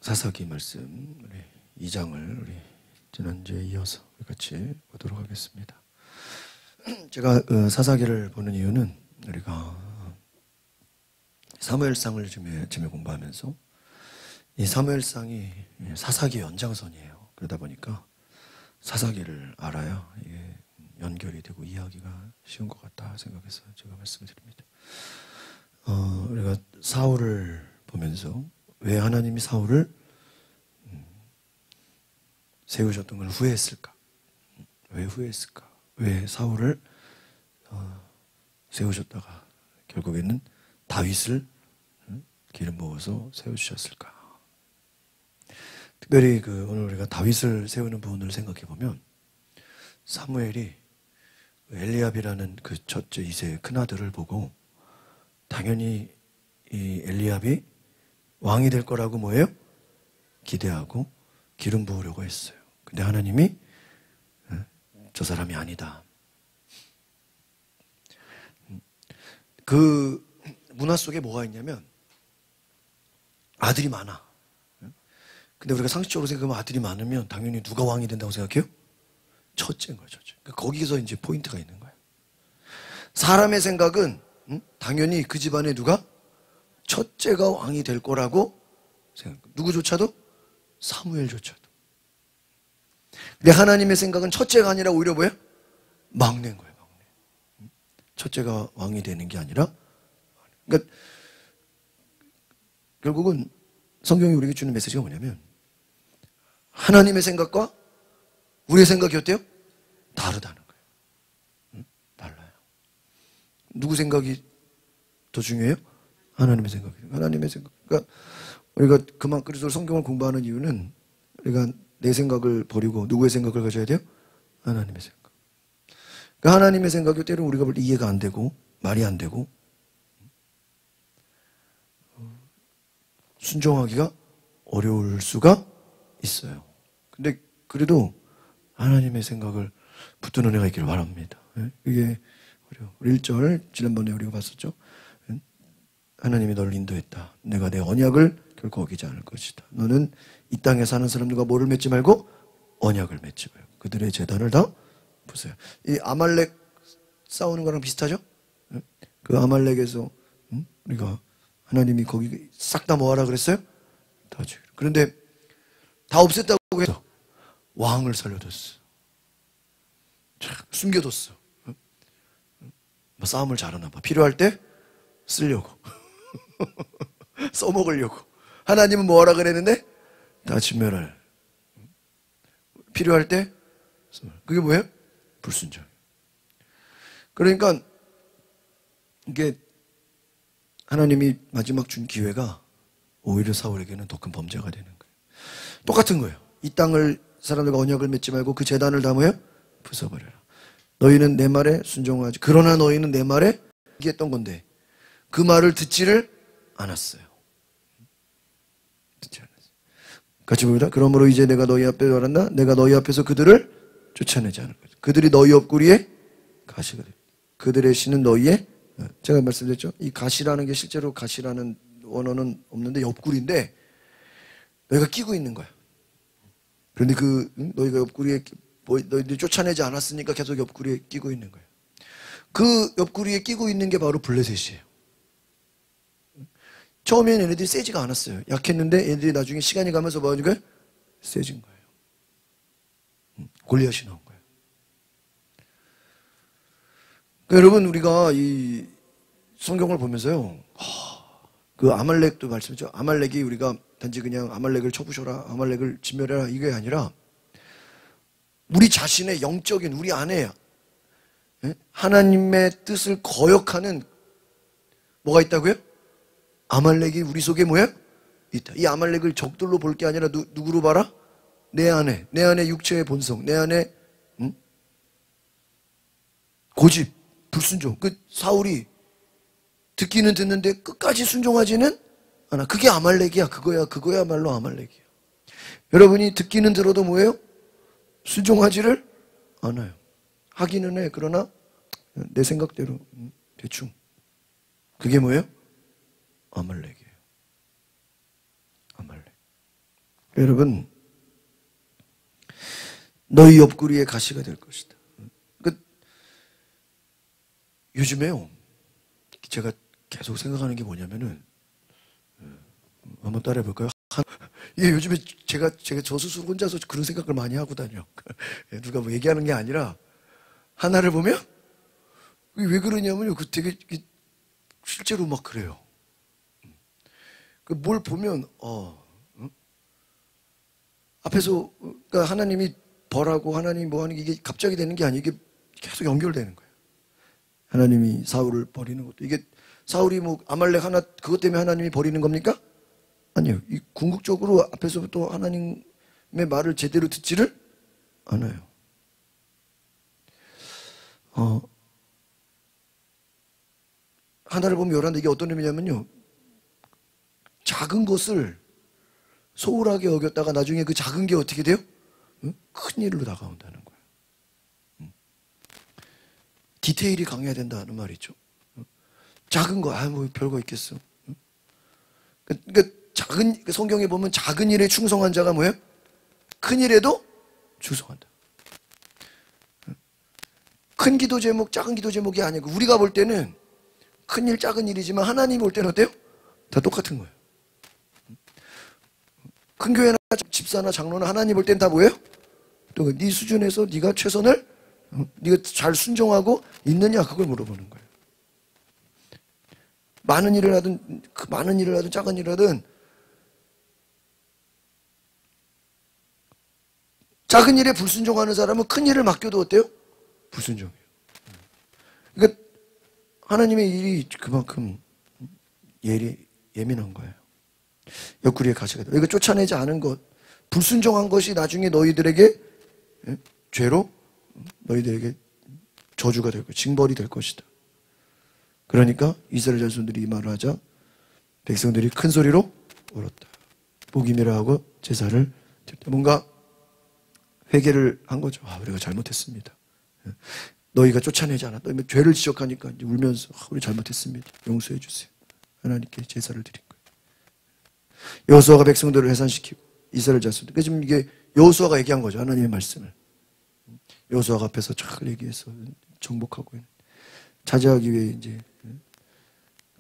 사사기 말씀 우리 2장을 우리 지난주에 이어서 같이 보도록 하겠습니다. 제가 사사기를 보는 이유는 우리가 사무엘상을 지금 공부하면서 이 사무엘상이 사사기 연장선이에요. 그러다 보니까 사사기를 알아야 이게 연결이 되고 이해하기가 쉬운 것 같다 생각해서 제가 말씀을 드립니다. 우리가 사울을 보면서 왜 하나님이 사울을 세우셨던 걸 후회했을까? 왜 후회했을까? 왜 사울을 세우셨다가 결국에는 다윗을 기름 부어서 세워주셨을까? 특별히 오늘 우리가 다윗을 세우는 부분을 생각해 보면 사무엘이 엘리압이라는 그 첫째 이세의 큰아들을 보고 당연히 이 엘리압이 왕이 될 거라고 뭐예요? 기대하고 기름 부으려고 했어요. 근데 하나님이 저 사람이 아니다. 그 문화 속에 뭐가 있냐면 아들이 많아. 근데 우리가 상식적으로 생각하면 아들이 많으면 당연히 누가 왕이 된다고 생각해요? 첫째인 거죠. 거기서 이제 포인트가 있는 거예요. 사람의 생각은 당연히 그 집안에 누가? 첫째가 왕이 될 거라고 생각해요. 누구조차도? 사무엘조차도. 근데 하나님의 생각은 첫째가 아니라 오히려 뭐예요? 막내인 거예요. 막내. 첫째가 왕이 되는 게 아니라, 그러니까 결국은 성경이 우리에게 주는 메시지가 뭐냐면 하나님의 생각과 우리의 생각이 어때요? 다르다는 거예요. 달라요. 누구 생각이 더 중요해요? 하나님의 생각이에요. 하나님의 생각. 그러니까 우리가 그래서 성경을 공부하는 이유는 우리가 내 생각을 버리고 누구의 생각을 가져야 돼요? 하나님의 생각. 그러니까 하나님의 생각이 때로는 우리가 볼 때 이해가 안 되고 말이 안 되고 순종하기가 어려울 수가 있어요. 근데 그래도 하나님의 생각을 붙드는 은혜가 있기를 바랍니다. 이게 1절 지난번에 우리가 봤었죠. 하나님이 너를 인도했다. 내가 내 언약을 결코 어기지 않을 것이다. 너는 이 땅에 사는 사람들과 뭐를 맺지 말고 언약을 맺지 말고 그들의 제단을 다 부숴요. 이 아말렉 싸우는 거랑 비슷하죠? 그 아말렉에서 우리가 하나님이 거기 싹 다 모아라 그랬어요? 다 죽여. 그런데 다 없앴다고 해서 왕을 살려뒀어. 숨겨뒀어. 싸움을 잘하나 봐. 필요할 때 쓰려고. 써먹으려고. 하나님은 뭐하라 그랬는데? 다 진멸할. 필요할 때? 그게 뭐예요? 불순종. 그러니까 이게 하나님이 마지막 준 기회가 오히려 사울에게는 더 큰 범죄가 되는 거예요. 똑같은 거예요. 이 땅을 사람들과 언약을 맺지 말고 그 제단을 다 뭐예요? 부숴버려라. 너희는 내 말에 순종하지. 그러나 너희는 내 말에 얘기했던 건데 그 말을 듣지를 않았어요. 듣지 않았어요. 같이 봅니다. 그러므로 이제 내가 너희 앞에 말한다. 내가 너희 앞에서 그들을 쫓아내지 않을 거다. 그들이 너희 옆구리에 가시가 됩니다. 그들의 신은 너희의 제가 말씀드렸죠. 이 가시라는 게 실제로 가시라는 원어는 없는데 옆구리인데 너희가 끼고 있는 거야. 그런데 너희가 옆구리에 너희들이 쫓아내지 않았으니까 계속 옆구리에 끼고 있는 거예요. 그 옆구리에 끼고 있는 게 바로 블레셋이에요. 처음에는 얘네들이 세지가 않았어요. 약했는데 얘네들이 나중에 시간이 가면서 뭐 하는 거예요? 세진 거예요. 골리앗이 나온 거예요. 그러니까 여러분 우리가 이 성경을 보면서요. 그 아말렉도 말씀했죠. 아말렉이 우리가 단지 그냥 아말렉을 쳐부셔라, 아말렉을 진멸해라 이게 아니라 우리 자신의 영적인 우리 안에 하나님의 뜻을 거역하는 뭐가 있다고요? 아말렉이 우리 속에 뭐야? 있다. 이 아말렉을 적들로 볼 게 아니라 누구로 봐라? 내 안에 육체의 본성, 내 안에 고집, 불순종. 그 사울이 듣기는 듣는데 끝까지 순종하지는 않아. 그게 아말렉이야. 그거야말로 아말렉이야. 여러분이 듣기는 들어도 뭐예요? 순종하지를 않아요. 하기는 해. 그러나 내 생각대로 대충. 그게 뭐예요? 아말렉이에요. 아말렉. 여러분, 너희 옆구리에 가시가 될 것이다. 요즘에요, 제가 계속 생각하는 게 뭐냐면은, 한번 따라해 볼까요? 이게 요즘에 제가 저 스스로 혼자서 그런 생각을 많이 하고 다녀. 누가 뭐 얘기하는 게 아니라, 하나를 보면, 왜 그러냐면요, 그 되게, 실제로 막 그래요. 뭘 보면, 앞에서, 그러니까 하나님이 벌하고 하나님이 뭐 하는 게 이게 갑자기 되는 게 아니에요. 이게 계속 연결되는 거예요. 하나님이 사울을 버리는 것도. 이게 사울이 뭐 아말렉 하나, 그것 때문에 하나님이 버리는 겁니까? 아니요. 이 궁극적으로 앞에서부터 하나님의 말을 제대로 듣지를 않아요. 하나를 보면 열한다. 이게 어떤 의미냐면요, 작은 것을 소홀하게 여겼다가 나중에 그 작은 게 어떻게 돼요? 큰 일로 다가온다는 거예요. 디테일이 강해야 된다는 말이죠. 작은 거, 뭐 별거 있겠어. 그러니까 성경에 보면 작은 일에 충성한 자가 뭐예요? 큰 일에도 충성한다. 큰 기도 제목, 작은 기도 제목이 아니고, 우리가 볼 때는 큰 일, 작은 일이지만 하나님 볼 때는 어때요? 다 똑같은 거예요. 큰 교회나 집사나 장로나 하나님 볼 때는 다 뭐예요? 또 네 수준에서 네가 최선을, 네가 잘 순종하고 있느냐, 그걸 물어보는 거예요. 많은 일을 하든 작은 일을 하든, 작은 일에 불순종하는 사람은 큰 일을 맡겨도 어때요? 불순종해요. 그러니까 하나님의 일이 그만큼 예민한 거예요. 옆구리에 가시가 돼. 이거 쫓아내지 않은 것, 불순종한 것이 나중에 너희들에게 죄로, 너희들에게 저주가 될 것이다. 징벌이 될 것이다. 그러니까 이스라엘 자손들이 이 말을 하자 백성들이 큰 소리로 울었다. 복임이라 하고 제사를 드렸다. 뭔가 회개를 한 거죠. 우리가 잘못했습니다. 너희가 쫓아내지 않았다. 죄를 지적하니까 이제 울면서 우리 잘못했습니다. 용서해 주세요. 하나님께 제사를 드린 거예요. 여호수아가 백성들을 해산시키고 이스라엘 자손들. 지금 이게 여호수아가 얘기한 거죠. 하나님의 말씀을. 여호수아가 앞에서 잘 얘기해서 정복하고 차지하기 위해 이제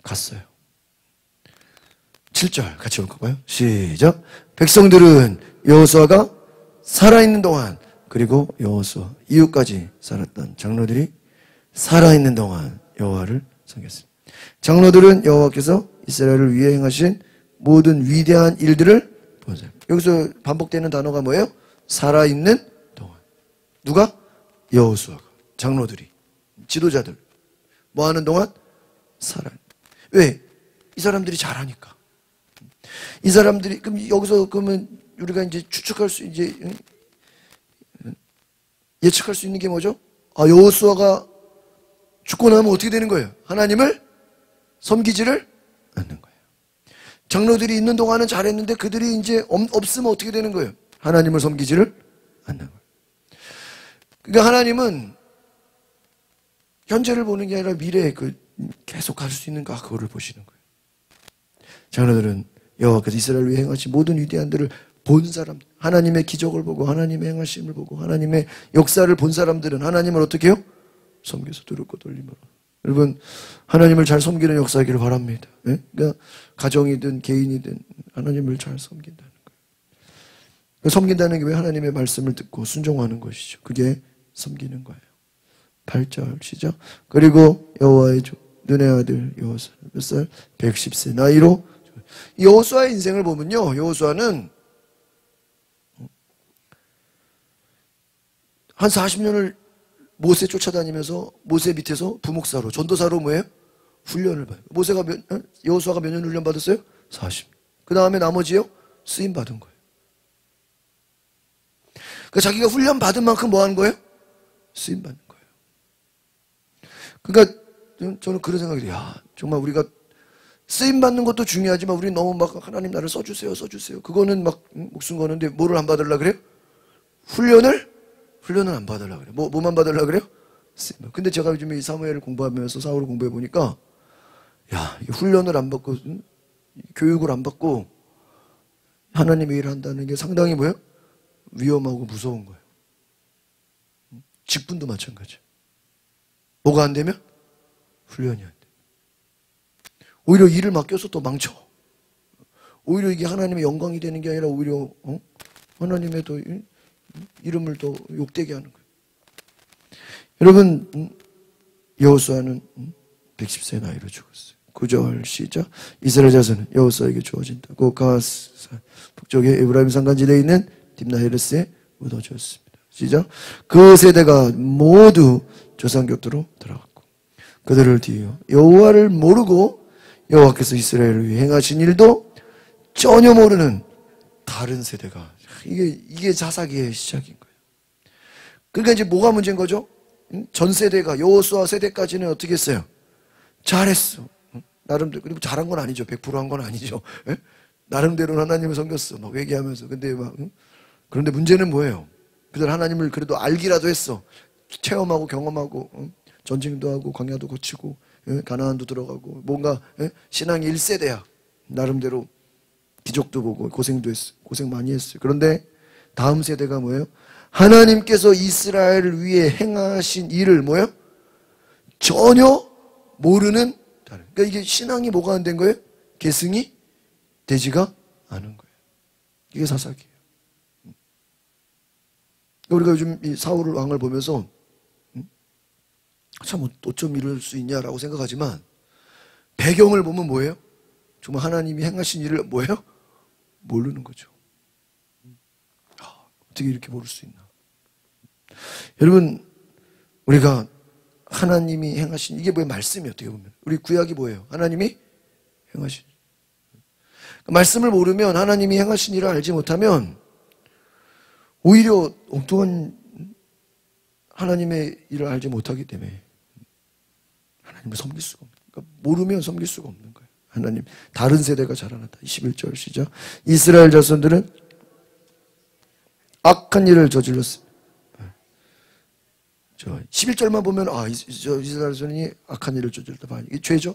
갔어요. 7절 같이 읽어봐요. 시작. 백성들은 여호수아가 살아있는 동안, 그리고 여호수아 이후까지 살았던 장로들이 살아있는 동안 여호와를 섬겼습니다. 장로들은 여호와께서 이스라엘을 위해 행하신 모든 위대한 일들을 본 사람. 여기서 반복되는 단어가 뭐예요? 살아있는 동안. 누가? 여호수아가. 장로들이. 지도자들. 뭐 하는 동안? 왜? 이 사람들이 잘하니까. 이 사람들이, 그럼 여기서 그러면 우리가 이제 추측할 수, 예측할 수 있는 게 뭐죠? 여호수아가 죽고 나면 어떻게 되는 거예요? 하나님을 섬기지를 않는 거예요. 장로들이 있는 동안은 잘했는데 그들이 이제 없으면 어떻게 되는 거예요? 하나님을 섬기지를 않는 거예요. 그러니까 하나님은 현재를 보는 게 아니라 미래에 계속 갈 수 있는가, 그거를 보시는 거예요. 장로들은 여호와께서 이스라엘을 위해 행하신 모든 위대한들을 본 사람, 하나님의 기적을 보고 하나님의 행하심을 보고 하나님의 역사를 본 사람들은 하나님을 어떻게 해요? 섬겨서 두렵고 돌림으로. 여러분, 하나님을 잘 섬기는 역사이기를 바랍니다. 네? 그러니까 가정이든 개인이든 하나님을 잘 섬긴다는 거예요. 섬긴다는 게 왜? 하나님의 말씀을 듣고 순종하는 것이죠. 그게 섬기는 거예요. 8절 시작. 그리고 여호와의 눈의 아들 여호수아 몇 살? 110세 나이로. 여호수아의 인생을 보면요, 여호수아는 한 40년을 모세 쫓아다니면서 모세 밑에서 부목사로, 전도사로 뭐예요? 훈련을 받아요. 여호수아가 몇 년 훈련 받았어요? 40. 그 다음에 나머지요? 쓰임 받은 거예요. 그러니까 자기가 훈련 받은 만큼 뭐 하는 거예요? 쓰임 받는 거예요. 그러니까 저는 그런 생각이 돼요. 정말 우리가 쓰임 받는 것도 중요하지만 우리는 너무 막 하나님 나를 써주세요. 그거는 막 목숨 거는데 뭐를 안 받으려고 그래요? 훈련은 안 받으려고 그래요. 뭐만 받으려고 그래요? 쓰임. 근데 제가 요즘에 이 사무엘을 공부하면서 사울을 공부해 보니까 훈련을 안 받고 교육을 안 받고 하나님의 일을 한다는 게 상당히 뭐예요? 위험하고 무서운 거예요. 직분도 마찬가지예요. 뭐가 안 되면? 훈련이 안 돼. 오히려 일을 맡겨서 또 망쳐. 오히려 이게 하나님의 영광이 되는 게 아니라 오히려 하나님의 또 이름을 더 욕되게 하는 거예요. 여러분, 여호수아는 110세 나이로 죽었어요. 9절 시작. 이스라엘 자손은 여호수아에게 주어진다. 그 가스 북쪽에 에브라임 산간지대에 있는 딥나헤레스에 묻어주었습니다. 시작. 그 세대가 모두 조상 곁으로 들어갔고 그들을 뒤이어 여호와를 모르고 여호와께서 이스라엘을 위해 행하신 일도 전혀 모르는 다른 세대가, 이게 자사기의 시작인 거예요. 그러니까 이제 뭐가 문제인 거죠? 전 세대가 여호수아 세대까지는 어떻게 했어요? 잘했어. 나름대로. 그리고 잘한 건 아니죠. 100%한 건 아니죠. 나름대로 하나님을 섬겼어. 막 회개하면서. 근데 그런데 문제는 뭐예요? 그들 하나님을 그래도 알기라도 했어. 체험하고 경험하고 전쟁도 하고 광야도 거치고 가나안도 들어가고 뭔가 신앙이 1세대야. 나름대로 기적도 보고 고생도 했어. 고생 많이 했어요. 그런데 다음 세대가 뭐예요? 하나님께서 이스라엘을 위해 행하신 일을 뭐예요? 전혀 모르는, 그러니까 이게 신앙이 뭐가 안 된 거예요? 계승이 되지가 않은 거예요. 이게 사사기예요. 우리가 요즘 이 사울 왕을 보면서 참 어쩜 이럴 수 있냐라고 생각하지만 배경을 보면 뭐예요? 정말 하나님이 행하신 일을 뭐예요? 모르는 거죠. 어떻게 이렇게 모를 수 있나? 여러분, 우리가 하나님이 행하신, 이게 뭐예요? 말씀이 어떻게 보면. 우리 구약이 뭐예요? 하나님이 행하신. 말씀을 모르면, 하나님이 행하신 일을 알지 못하면 오히려 엉뚱한 하나님의 일을 알지 못하기 때문에 하나님을 섬길 수가 없는 거예요. 그러니까 모르면 섬길 수가 없는 거예요. 하나님, 다른 세대가 자라났다. 21절 시작. 이스라엘 자손들은 악한 일을 저질렀습니다. 11절만 보면 이스라엘 자손이 악한 일을 저질렀다. 이게 죄죠?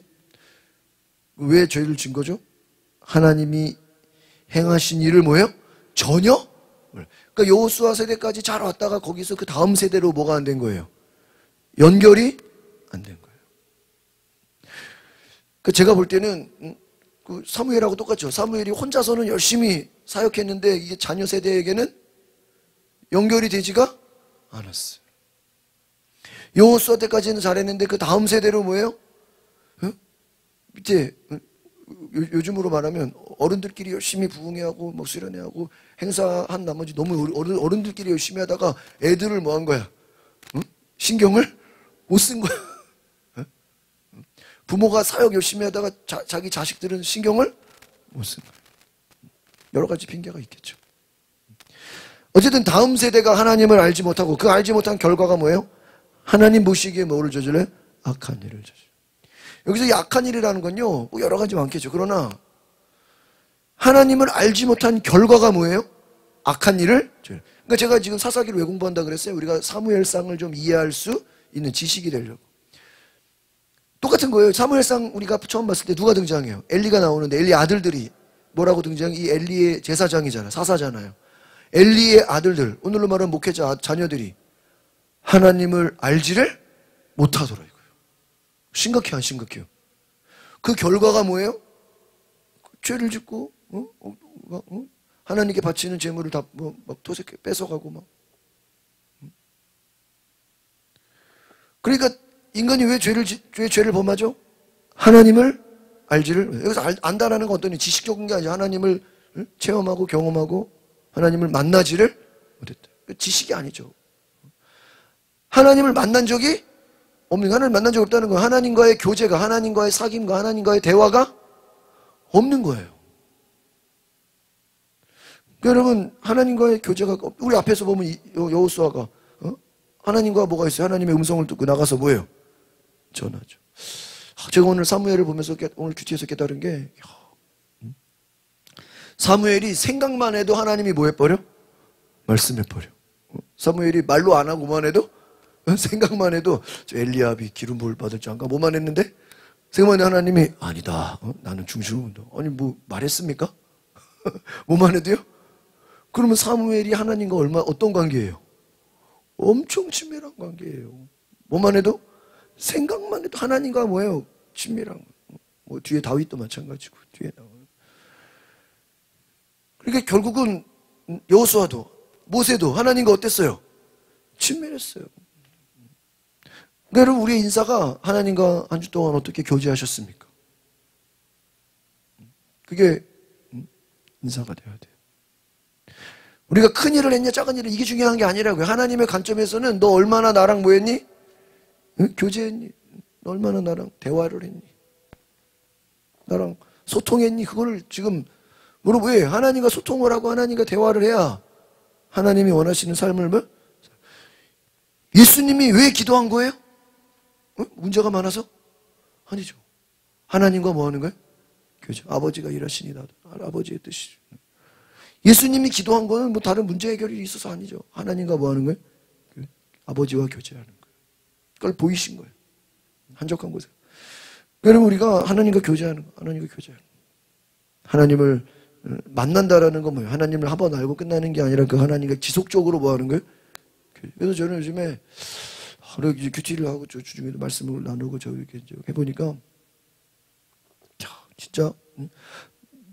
왜 죄를 진 거죠? 하나님이 행하신 일을 뭐예요? 전혀? 그러니까 여호수아 세대까지 잘 왔다가 거기서 그 다음 세대로 뭐가 안 된 거예요? 연결이 안 된 거예요. 그 제가 볼 때는 그 사무엘하고 똑같죠. 사무엘이 혼자서는 열심히 사역했는데 이게 자녀 세대에게는 연결이 되지가 않았어요. 여호수아 때까지는 잘했는데 그 다음 세대로 뭐예요? 이제 요즘으로 말하면 어른들끼리 열심히 부흥회하고 막 수련회하고 행사한 나머지 너무 어른들끼리 열심히 하다가 애들을 뭐 한 거야? 신경을 못 쓴 거야. 부모가 사역 열심히 하다가 자기 자식들은 신경을 못 쓴 거야. 여러 가지 핑계가 있겠죠. 어쨌든 다음 세대가 하나님을 알지 못하고 그 알지 못한 결과가 뭐예요? 하나님 보시기에 뭐를 저질러요? 악한 일을 저질러요. 여기서 이 악한 일이라는 건요, 뭐 여러 가지 많겠죠. 그러나 하나님을 알지 못한 결과가 뭐예요? 악한 일을 저질러요. 그러니까 제가 지금 사사기를 왜 공부한다 그랬어요? 우리가 사무엘상을 좀 이해할 수 있는 지식이 되려고. 똑같은 거예요. 사무엘상 우리가 처음 봤을 때 누가 등장해요? 엘리가 나오는데 엘리 아들들이 뭐라고 등장해요? 이 엘리의 제사장이잖아요. 사사잖아요. 엘리의 아들들, 오늘로 말하면 목회자 자녀들이 하나님을 알지를 못하더라 이거예요. 심각해 안 심각해요? 그 결과가 뭐예요? 죄를 짓고 하나님께 바치는 재물을 다 막 토색해 뺏어가고 막. 그러니까 인간이 왜 죄를 범하죠? 하나님을 알지를. 여기서 안다라는 건 어떤 지식적인 게 아니라 하나님을 체험하고 경험하고 하나님을 만나지를 못했다. 지식이 아니죠. 하나님을 만난 적이 없는, 하나님을 만난 적이 없다는 거예요. 하나님과의 교제가, 하나님과의 사귐과 하나님과의 대화가 없는 거예요. 여러분, 하나님과의 교제가, 우리 앞에서 보면 여호수아가 하나님과 뭐가 있어요? 하나님의 음성을 듣고 나가서 뭐예요? 전하죠. 제가 오늘 사무엘을 보면서 오늘 큐티에서 깨달은 게 사무엘이 생각만 해도 하나님이 뭐 해버려? 말씀해버려. 사무엘이 말로 안 하고만 해도 생각만 해도 저 엘리압이 기름 부을 받을지 안가 뭐만 했는데 생각만 해도 하나님이 아니다. 나는 중심을 본다. 아니 뭐 말했습니까? 뭐만 해도요? 그러면 사무엘이 하나님과 어떤 관계예요? 엄청 친밀한 관계예요. 뭐만 해도? 생각만 해도 하나님과 뭐예요? 친밀한. 뭐 뒤에 다윗도 마찬가지고, 뒤에 나와요. 그러니까 결국은 여호수아도, 모세도 하나님과 어땠어요? 친밀했어요. 그러니까 여러분, 우리의 인사가 하나님과 한 주 동안 어떻게 교제하셨습니까? 그게 인사가 되어야 돼요. 우리가 큰 일을 했냐 작은 일을 이게 중요한 게 아니라고요. 하나님의 관점에서는 너 얼마나 나랑 뭐 했니? 응? 교제했니? 너 얼마나 나랑 대화를 했니? 나랑 소통했니? 그걸 지금 물어보예요. 하나님과 소통을 하고 하나님과 대화를 해야 하나님이 원하시는 삶을 뭐? 예수님이 왜 기도한 거예요? 응? 문제가 많아서? 아니죠. 하나님과 뭐 하는 거예요? 교제. 아버지가 일하시니 나도 아버지의 뜻이. 예수님이 기도한 거는 뭐 다른 문제 해결이 있어서 아니죠. 하나님과 뭐 하는 거예요? 아버지와 교제하는 거예요. 그걸 보이신 거예요. 한적한 곳에. 여러분, 우리가 하나님과 교제하는 거, 하나님과 교제하는 거. 하나님을 만난다라는 건 뭐예요? 하나님을 한번 알고 끝나는 게 아니라 그 하나님과 지속적으로 뭐 하는 거예요? 그래서 저는 요즘에 하루 이제 규칙을 하고 주중에도 말씀을 나누고 저 이렇게 해보니까 진짜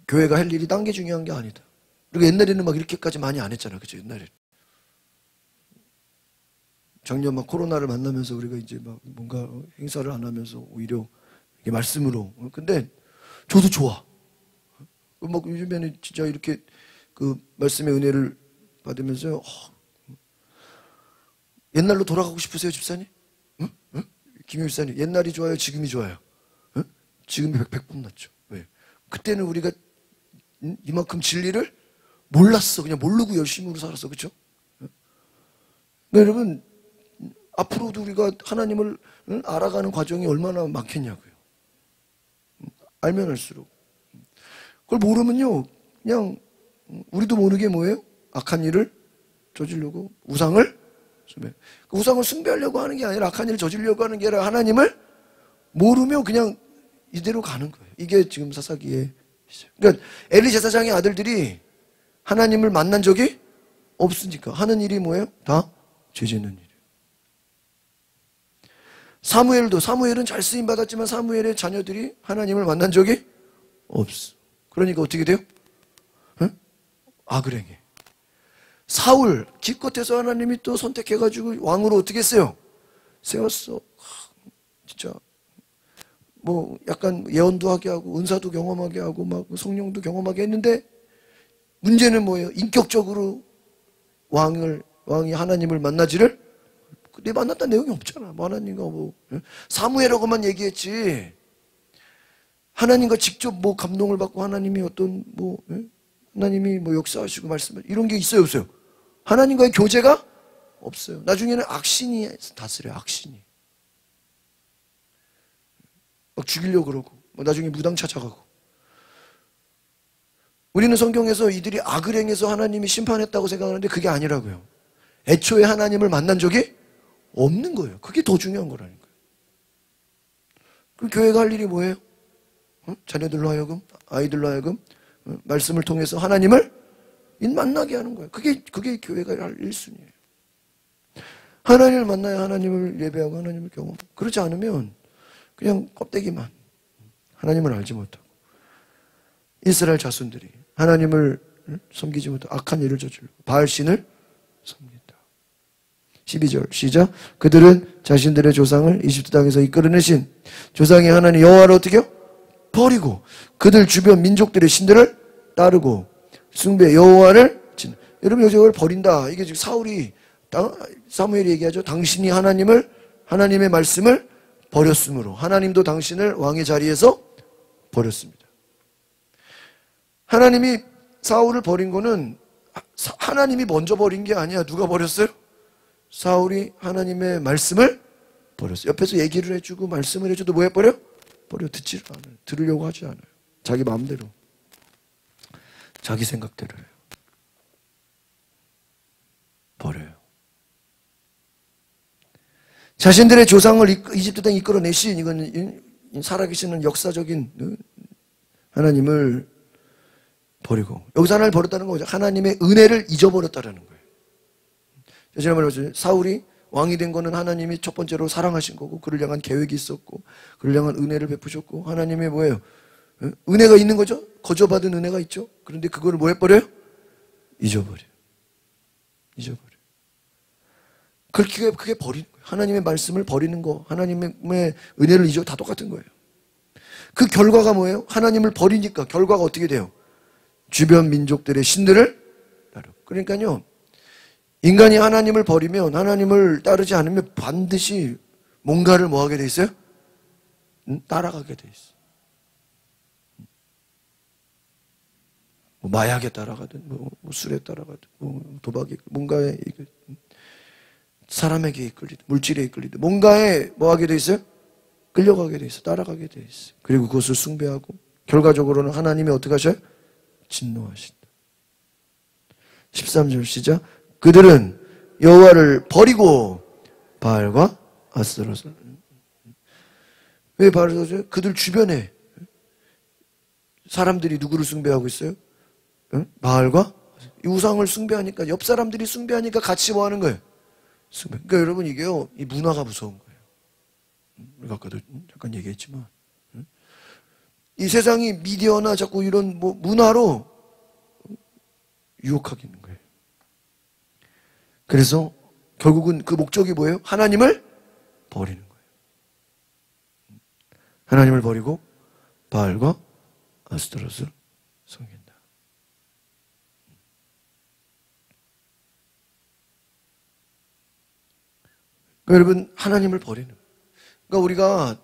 교회가 할 일이 딴 게 중요한 게 아니다. 그리고 옛날에는 막 이렇게까지 많이 안 했잖아. 그죠? 옛날에. 작년 막 코로나를 만나면서 우리가 이제 막 뭔가 행사를 안 하면서 오히려 이게 말씀으로. 근데 저도 좋아. 막 요즘에는 진짜 이렇게 그 말씀의 은혜를 받으면서 옛날로 돌아가고 싶으세요, 집사님? 응? 응? 김효 집사님, 옛날이 좋아요, 지금이 좋아요? 응? 지금이 100번 낫죠. 왜? 그때는 우리가 이만큼 진리를 몰랐어. 그냥 모르고 열심으로 살았어. 그렇죠? 여러분, 앞으로도 우리가 하나님을 알아가는 과정이 얼마나 많겠냐고요. 알면 알수록. 그걸 모르면요, 그냥 우리도 모르게 뭐예요? 악한 일을 저지르고 우상을 숭배. 그 우상을 숭배하려고 하는 게 아니라 악한 일을 저지르려고 하는 게 아니라 하나님을 모르면 그냥 이대로 가는 거예요. 이게 지금 사사기에 있어요. 그러니까 엘리 제사장의 아들들이 하나님을 만난 적이 없으니까 하는 일이 뭐예요? 다 죄짓는 일이에요. 사무엘은 잘 쓰임 받았지만 사무엘의 자녀들이 하나님을 만난 적이 없어. 그러니까 어떻게 돼요? 응? 악을 행해. 사울 기껏해서 하나님이 또 선택해가지고 왕으로 어떻게 했어요? 세웠어. 진짜 뭐 약간 예언도 하게 하고 은사도 경험하게 하고 막 성령도 경험하게 했는데 문제는 뭐예요? 인격적으로 왕이 하나님을 만나지를 내 만났다는 내용이 없잖아. 뭐 하나님과 뭐 사무엘하고만 얘기했지. 하나님과 직접 뭐 감동을 받고 하나님이 어떤 뭐 하나님이 뭐 역사하시고 말씀을 이런 게 있어요, 없어요? 하나님과의 교제가 없어요. 나중에는 악신이 다스려. 악신이 막 죽이려고 그러고 뭐 나중에 무당 찾아가고. 우리는 성경에서 이들이 악을 행해서 하나님이 심판했다고 생각하는데 그게 아니라고요. 애초에 하나님을 만난 적이 없는 거예요. 그게 더 중요한 거라니까요. 그 교회가 할 일이 뭐예요? 자녀들로 하여금, 아이들로 하여금 말씀을 통해서 하나님을 만나게 하는 거예요. 그게 교회가 할 일순이에요. 하나님을 만나야 하나님을 예배하고 하나님을 경험하고. 그렇지 않으면 그냥 껍데기만 하나님을 알지 못하고 이스라엘 자손들이 하나님을 섬기지 못하고 악한 일을 저지르고 바알신을 섬긴다. 12절 시작. 그들은 자신들의 조상을 이집트 땅에서 이끌어내신 조상의 하나님 여호와를 어떻게 해요? 버리고 그들 주변 민족들의 신들을 따르고 숭배 여호와를 여러분 여호와를 버린다. 이게 지금 사무엘이 얘기하죠. 당신이 하나님의 말씀을 버렸으므로 하나님도 당신을 왕의 자리에서 버렸습니다. 하나님이 사울을 버린 거는 하나님이 먼저 버린 게 아니야. 누가 버렸어요? 사울이 하나님의 말씀을 버렸어요. 옆에서 얘기를 해주고 말씀을 해줘도 뭐 해버려? 듣지를 않아요. 들으려고 하지 않아요. 자기 마음대로. 자기 생각대로 해요. 버려요. 자신들의 조상을 이집트 땅에 이끌어내신 이건 살아계시는 역사적인 하나님을 버리고. 여기서 하나님을 버렸다는 건 뭐죠? 하나님의 은혜를 잊어버렸다는 거예요. 지난번에 말했죠. 사울이 왕이 된 거는 하나님이 첫 번째로 사랑하신 거고, 그를 향한 계획이 있었고, 그를 향한 은혜를 베푸셨고, 하나님의 뭐예요? 은혜가 있는 거죠? 거저받은 은혜가 있죠? 그런데 그거를 뭐 해버려요? 잊어버려요. 잊어버려요. 그게 버리는 거예요. 하나님의 말씀을 버리는 거, 하나님의 은혜를 잊어, 다 똑같은 거예요. 그 결과가 뭐예요? 하나님을 버리니까 결과가 어떻게 돼요? 주변 민족들의 신들을 따르고. 그러니까요, 인간이 하나님을 버리면, 하나님을 따르지 않으면 반드시 뭔가를 뭐 하게 돼 있어요? 따라가게 돼 있어요. 뭐 마약에 따라가든, 뭐 술에 따라가든, 뭐 도박에, 뭔가에, 사람에게 이끌리든, 물질에 이끌리든, 뭔가에 뭐 하게 돼 있어요? 끌려가게 돼 있어요. 따라가게 돼 있어요. 그리고 그것을 숭배하고, 결과적으로는 하나님이 어떻게 하셔요? 진노하신다. 13절 시작. 그들은 여호와를 버리고 바알과 아스타롯을. 왜 바알을 써줘요? 그들 주변에 사람들이 누구를 숭배하고 있어요? 바알과 우상을 숭배하니까, 옆 사람들이 숭배하니까 같이 뭐 하는 거예요? 숭배. 그러니까 여러분, 이게요, 이 문화가 무서운 거예요. 우리가 아까도 잠깐 얘기했지만, 이 세상이 미디어나 자꾸 이런 뭐 문화로 유혹하고 있는 거예요. 그래서 결국은 그 목적이 뭐예요? 하나님을 버리는 거예요. 하나님을 버리고 바알과 아스타롯을 섬긴다. 그러니까 여러분, 하나님을 버리는 거예요. 그러니까 우리가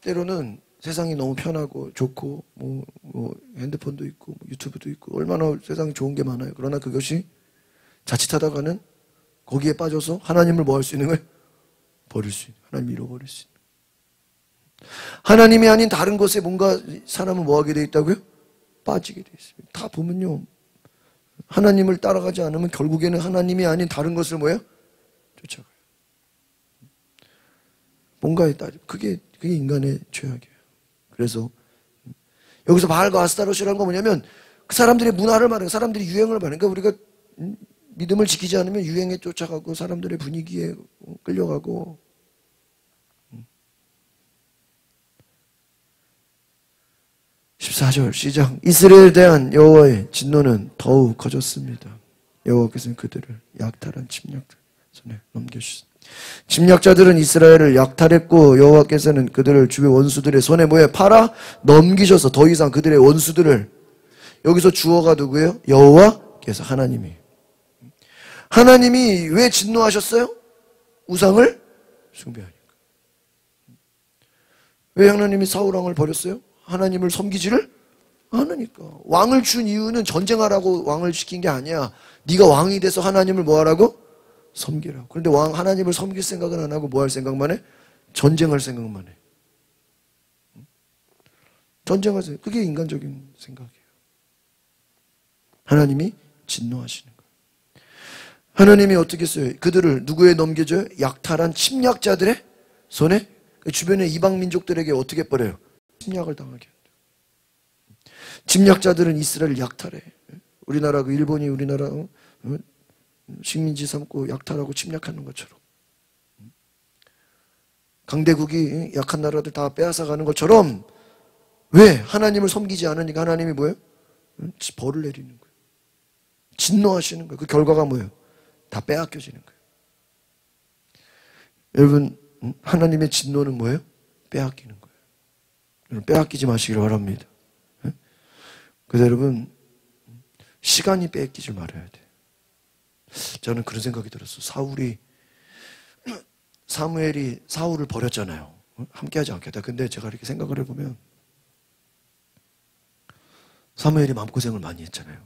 때로는 세상이 너무 편하고 좋고 뭐 핸드폰도 있고 뭐 유튜브도 있고 얼마나 세상에 좋은 게 많아요. 그러나 그것이 자칫하다가는 거기에 빠져서 하나님을 뭐 할 수 있는 거예요? 버릴 수 있는, 하나님 잃어버릴 수 있는. 하나님이 아닌 다른 것에 뭔가 사람은 뭐 하게 돼 있다고요? 빠지게 돼 있습니다. 다 보면요, 하나님을 따라가지 않으면 결국에는 하나님이 아닌 다른 것을 뭐예요? 쫓아가요. 뭔가에 따져. 그게 인간의 죄악이에요. 그래서 여기서 바알과 아스타롯이라는 건 뭐냐면 그 사람들의 문화를 말하는, 사람들이 유행을 말하는. 그러니까 우리가 믿음을 지키지 않으면 유행에 쫓아가고 사람들의 분위기에 끌려가고. 14절 시작. 이스라엘에 대한 여호와의 진노는 더욱 커졌습니다. 여호와께서는 그들을 약탈한 침략자 손에 넘겨주셨습니다. 침략자들은 이스라엘을 약탈했고 여호와께서는 그들을 주변 원수들의 손에 뭐에 팔아 넘기셔서 더 이상 그들의 원수들을, 여기서 주어가 누구예요? 여호와께서, 하나님이 왜 진노하셨어요? 우상을 숭배하니까. 왜 하나님이 사울 왕을 버렸어요? 하나님을 섬기지를 않으니까. 왕을 준 이유는 전쟁하라고 왕을 시킨 게 아니야. 네가 왕이 돼서 하나님을 뭐 하라고? 섬기라고. 그런데 하나님을 섬길 생각은 안 하고 뭐 할 생각만 해? 전쟁할 생각만 해. 전쟁하세요. 그게 인간적인 생각이에요. 하나님이 진노하시는 거예요. 하나님이 어떻게 했어요? 그들을 누구에 넘겨줘요? 약탈한 침략자들의 손에, 주변의 이방 민족들에게 어떻게 버려요? 침략을 당하게 한다. 침략자들은 이스라엘을 약탈해. 우리나라 일본이 우리나라 식민지 삼고 약탈하고 침략하는 것처럼, 강대국이 약한 나라들 다 빼앗아가는 것처럼, 왜? 하나님을 섬기지 않으니까 하나님이 뭐예요? 벌을 내리는 거예요. 진노하시는 거예요. 그 결과가 뭐예요? 다 빼앗겨지는 거예요. 여러분, 하나님의 진노는 뭐예요? 빼앗기는 거예요. 여러분, 빼앗기지 마시기를 바랍니다. 그래서 여러분, 시간이 빼앗기지 말아야 돼요. 저는 그런 생각이 들었어요. 사무엘이 사울을 버렸잖아요. 함께하지 않겠다. 근데 제가 이렇게 생각을 해보면 사무엘이 마음고생을 많이 했잖아요.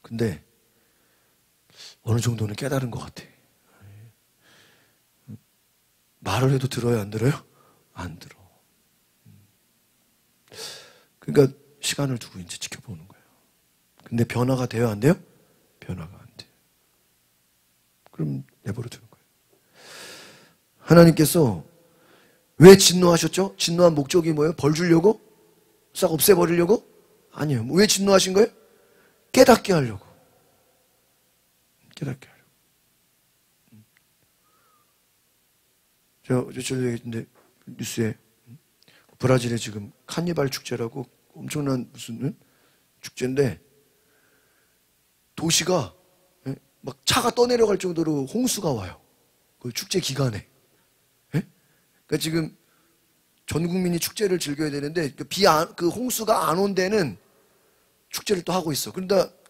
근데 어느 정도는 깨달은 것 같아. 말을 해도 들어요, 안 들어요? 안 들어. 그러니까 시간을 두고 이제 지켜보는 거예요. 근데 변화가 돼요, 안 돼요? 변화가 안 돼요. 그럼 내버려 두는 거예요. 하나님께서 왜 진노하셨죠? 진노한 목적이 뭐예요? 벌 주려고? 싹 없애버리려고? 아니에요. 왜 진노하신 거예요? 깨닫게 하려고. 깨닫게 하려고. 제가 저도 얘기했는데 뉴스에 브라질에 지금 카니발 축제라고 엄청난 무슨 축제인데 도시가 막 차가 떠내려갈 정도로 홍수가 와요. 그 축제 기간에. 그러니까 지금 전 국민이 축제를 즐겨야 되는데 그 홍수가 안 온 데는 축제를 또 하고 있어.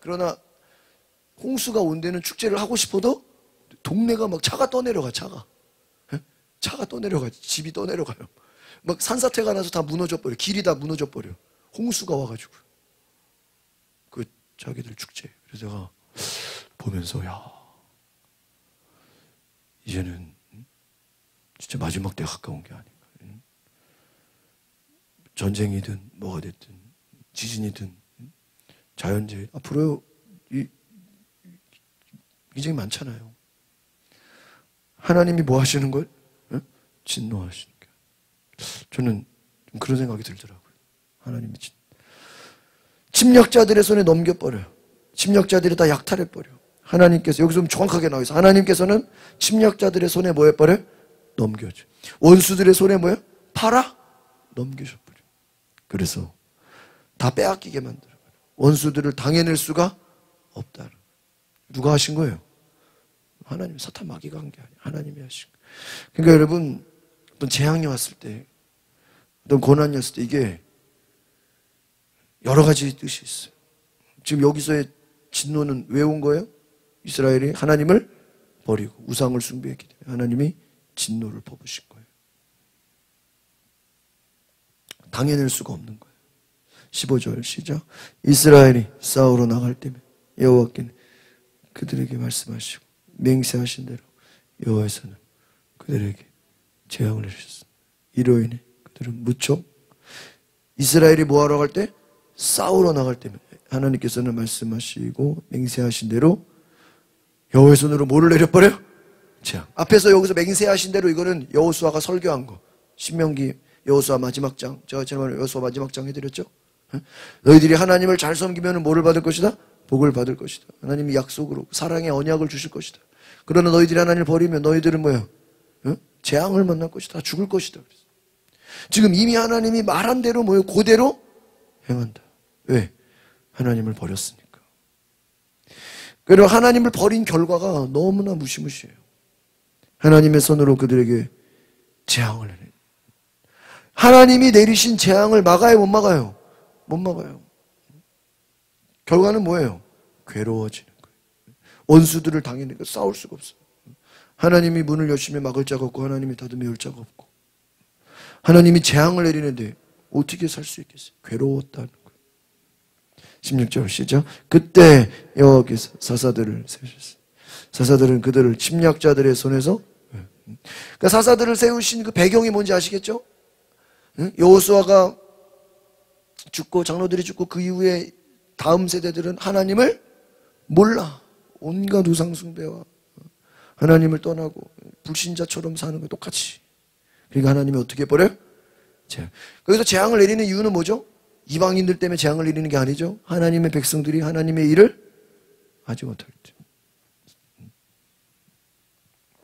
그러나 홍수가 온 데는 축제를 하고 싶어도 동네가 막 차가 떠내려가. 차가 떠내려가. 집이 떠내려가요. 막 산사태가 나서 다 무너져 버려. 길이 다 무너져 버려. 홍수가 와가지고. 그 자기들 축제. 그래서 제가 보면서 야 이제는 진짜 마지막 때가 가까운 게 아닌가. 전쟁이든 뭐가 됐든 지진이든 자연재해 앞으로 굉장히 많잖아요. 하나님이 뭐 하시는 걸? 진노하시는 게. 저는 좀 그런 생각이 들더라고요. 하나님이 침략자들의 손에 넘겨버려요. 침략자들이 다 약탈해버려. 하나님께서 여기서 좀 정확하게 나와 있어. 하나님께서는 침략자들의 손에 뭐 해버려? 넘겨줘. 원수들의 손에 뭐야? 팔아? 넘겨줘버려. 그래서 다 빼앗기게 만들어. 원수들을 당해낼 수가 없다. 누가 하신 거예요? 하나님, 사탄 마귀가 한 게 아니에요. 하나님이 하신 거예요. 그러니까 여러분, 어떤 재앙이 왔을 때, 어떤 고난이 왔을 때 이게 여러 가지 뜻이 있어요. 지금 여기서의 진노는 왜 온 거예요? 이스라엘이 하나님을 버리고 우상을 숭배했기 때문에 하나님이 진노를 퍼부신 거예요. 당해낼 수가 없는 거예요. 15절 시작. 이스라엘이 싸우러 나갈 때면 여호와께는 그들에게 말씀하시고 맹세하신 대로 여호와께서는 그들에게 재앙을 내리셨습니다. 이로 인해 그들은 무척 이스라엘이 뭐하러 갈 때? 싸우러 나갈 때면 하나님께서는 말씀하시고 맹세하신 대로 여호와의 손으로 뭐를 내려버려요? 재앙. 앞에서 여기서 맹세하신 대로 이거는 여호수아가 설교한 거. 신명기 여호수아 마지막 장. 제가 지난번에 여호수아 마지막 장 해드렸죠? 너희들이 하나님을 잘 섬기면 뭐를 받을 것이다? 복을 받을 것이다. 하나님이 약속으로 사랑의 언약을 주실 것이다. 그러나 너희들이 하나님을 버리면 너희들은 뭐야? 재앙을 만날 것이다. 죽을 것이다. 그래서. 지금 이미 하나님이 말한 대로 뭐예요? 그대로 행한다. 왜? 하나님을 버렸으니까. 그리고 하나님을 버린 결과가 너무나 무시무시해요. 하나님의 손으로 그들에게 재앙을 내려요. 하나님이 내리신 재앙을 막아요? 못 막아요? 못 막아요. 결과는 뭐예요? 괴로워지는 거예요. 원수들을 당해내니까 싸울 수가 없어요. 하나님이 문을 여시면 막을 자가 없고 하나님이 닫으면 열 자가 없고 하나님이 재앙을 내리는데 어떻게 살 수 있겠어요? 괴로웠다는 거예요. 16절 시작. 그때 여호와께서 사사들을 세우셨어요. 사사들은 그들을 침략자들의 손에서 그러니까 사사들을 세우신 그 배경이 뭔지 아시겠죠? 여호수아가 죽고 장로들이 죽고 그 이후에 다음 세대들은 하나님을 몰라. 온갖 우상 숭배와 하나님을 떠나고 불신자처럼 사는 거 똑같이. 그러니까 하나님이 어떻게 해버려요? 재앙. 거기서 재앙을 내리는 이유는 뭐죠? 이방인들 때문에 재앙을 내리는 게 아니죠. 하나님의 백성들이 하나님의 일을 하지 못할 때.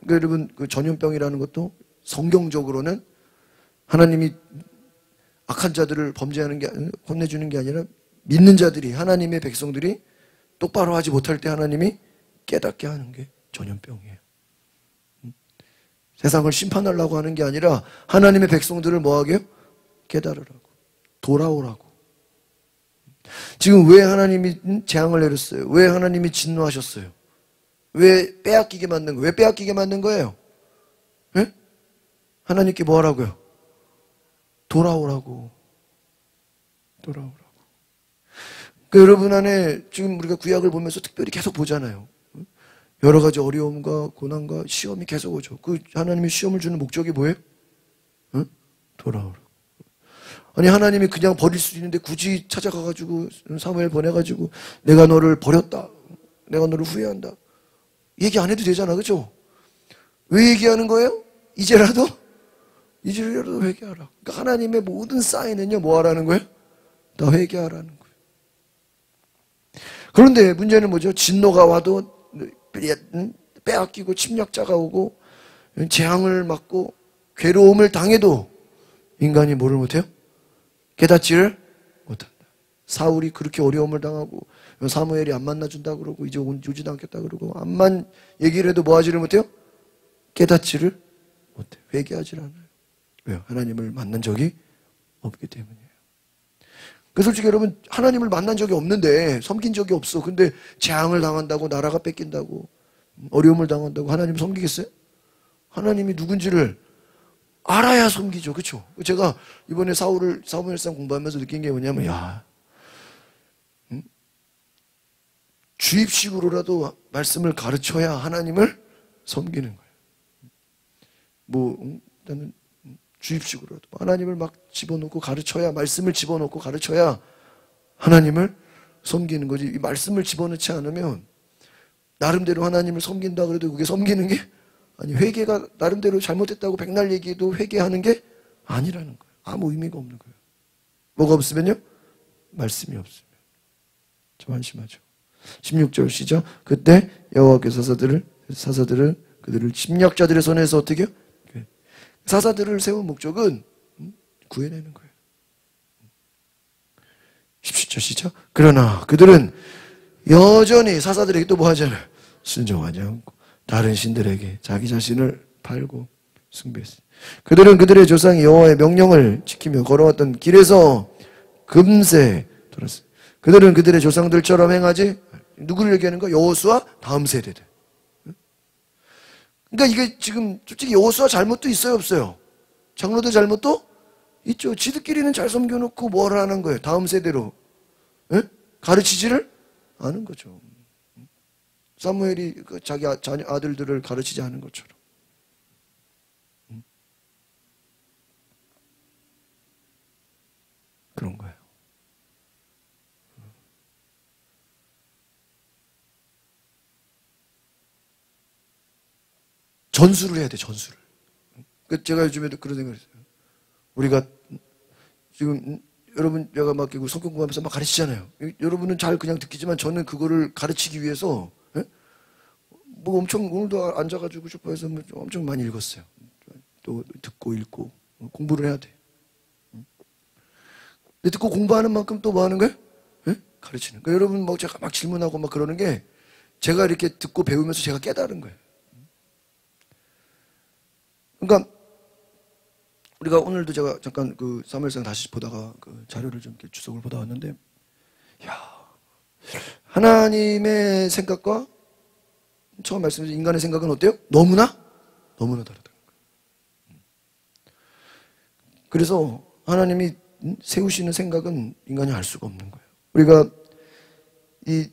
그러니까 여러분 그 전염병이라는 것도 성경적으로는 하나님이 악한 자들을 범죄하는 게 혼내주는 게 아니라 믿는 자들이 하나님의 백성들이 똑바로 하지 못할 때 하나님이 깨닫게 하는 게 전염병이에요. 세상을 심판하려고 하는 게 아니라 하나님의 백성들을 뭐하게요? 깨달으라고. 돌아오라고. 지금 왜 하나님이 재앙을 내렸어요? 왜 하나님이 진노하셨어요? 왜 빼앗기게 만든 거예요? 왜 빼앗기게 만든 거예요? 네? 하나님께 뭐 하라고요? 돌아오라고. 돌아오라고. 그러니까 여러분 안에 지금 우리가 구약을 보면서 특별히 계속 보잖아요. 여러 가지 어려움과 고난과 시험이 계속 오죠. 그 하나님이 시험을 주는 목적이 뭐예요? 돌아오라고. 아니 하나님이 그냥 버릴 수 있는데 굳이 찾아가가지고 사무엘 보내가지고 내가 너를 버렸다. 내가 너를 후회한다. 얘기 안 해도 되잖아. 그렇죠? 왜 얘기하는 거예요? 이제라도 회개하라. 그러니까 하나님의 모든 사인은요 뭐 하라는 거예요? 다 회개하라는 거예요. 그런데 문제는 뭐죠? 진노가 와도 빼앗기고 침략자가 오고 재앙을 맞고 괴로움을 당해도 인간이 뭐를 못해요? 깨닫지를 못한다. 사울이 그렇게 어려움을 당하고 사무엘이 안 만나준다 그러고 이제 오지도 않겠다 그러고 암만 얘기를 해도 뭐 하지를 못해요? 깨닫지를 못해요. 회개하지 않아요. 왜요? 하나님을 만난 적이 없기 때문이에요. 그 솔직히 여러분 하나님을 만난 적이 없는데 섬긴 적이 없어. 근데 재앙을 당한다고 나라가 뺏긴다고 어려움을 당한다고 하나님 섬기겠어요? 하나님이 누군지를 알아야 섬기죠. 그렇죠? 제가 이번에 사무엘상 공부하면서 느낀 게 뭐냐면 주입식으로라도 말씀을 가르쳐야 하나님을 섬기는 거예요. 나는 주입식으로라도 하나님을 막 집어넣고 가르쳐야 말씀을 집어넣고 가르쳐야 하나님을 섬기는 거지. 이 말씀을 집어넣지 않으면 나름대로 하나님을 섬긴다 그래도 그게 섬기는 게 아니 회개가 나름대로 잘못했다고 백날 얘기해도 회개하는 게 아니라는 거예요. 아무 의미가 없는 거예요. 뭐가 없으면요? 말씀이 없으면. 좀 한심하죠. 16절 시작. 그때 여호와께서 사사들을 그들을 침략자들의 손에서 어떻게 해요? 사사들을 세운 목적은 구해내는 거예요. 17절 시작. 그러나 그들은 여전히 사사들에게 또 뭐 하잖아요? 순종하지 않고 다른 신들에게 자기 자신을 팔고 숭배했어요. 그들은 그들의 조상이 여호와의 명령을 지키며 걸어왔던 길에서 금세 돌았어요. 그들은 그들의 조상들처럼 행하지. 누구를 얘기하는 거야? 여호수아 다음 세대들. 그러니까 이게 지금 솔직히 여호수아 잘못도 있어요, 없어요? 장로들 잘못도 있죠. 지들끼리는 잘 섬겨놓고 뭘 하는 거예요? 다음 세대로 가르치지를 않은 거죠. 사무엘이 자기 아들들을 가르치지 않은 것처럼. 그런 거예요. 전수를 해야 돼, 전수를. 제가 요즘에도 그런 생각을 했어요. 우리가 지금 여러분 제가 막 성경 공부하면서 막 가르치잖아요. 여러분은 잘 그냥 듣기지만 저는 그거를 가르치기 위해서 뭐 엄청 오늘도 앉아가지고 슈퍼에서 엄청 많이 읽었어요. 또 듣고 읽고 공부를 해야 돼. 근데 듣고 공부하는 만큼 또 뭐 하는 거예요? 가르치는. 그러니까 여러분 뭐 제가 막 질문하고 막 그러는 게 제가 이렇게 듣고 배우면서 제가 깨달은 거예요. 그러니까 우리가 오늘도 제가 잠깐 그 사무엘상 다시 보다가 그 자료를 좀 이렇게 주석을 보다 왔는데, 야 하나님의 생각과 처음 말씀드린 인간의 생각은 어때요? 너무나 다르다는 거예요. 그래서 하나님이 세우시는 생각은 인간이 알 수가 없는 거예요. 우리가 이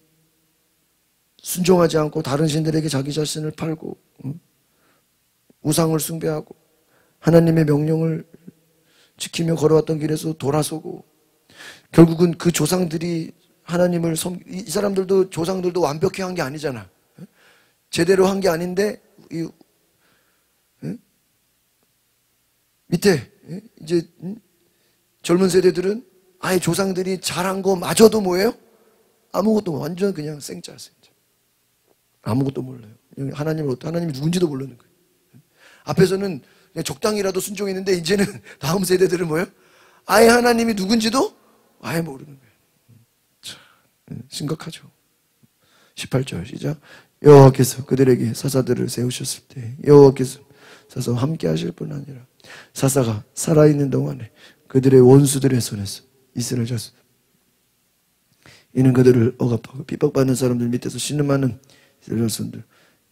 순종하지 않고 다른 신들에게 자기 자신을 팔고 우상을 숭배하고 하나님의 명령을 지키며 걸어왔던 길에서 돌아서고 결국은 그 조상들이 하나님을 이 사람들도 조상들도 완벽히 한 게 아니잖아. 제대로 한 게 아닌데 밑에 이제 젊은 세대들은 아예 조상들이 잘한 거 마저도 뭐예요? 아무것도 완전 그냥 생짜. 아무것도 몰라요. 하나님이 누군지도 모르는 거예요. 앞에서는 그냥 적당히라도 순종했는데 이제는 다음 세대들은 뭐예요? 아예 하나님이 누군지도 아예 모르는 거예요. 참, 심각하죠. 18절 시작. 여호와께서 그들에게 사사들을 세우셨을 때 여호와께서 사사와 함께 하실 뿐 아니라 사사가 살아있는 동안에 그들의 원수들의 손에서 이스라엘 자손 이는 그들을 억압하고 핍박받는 사람들 밑에서 신음하는 이스라엘 자손들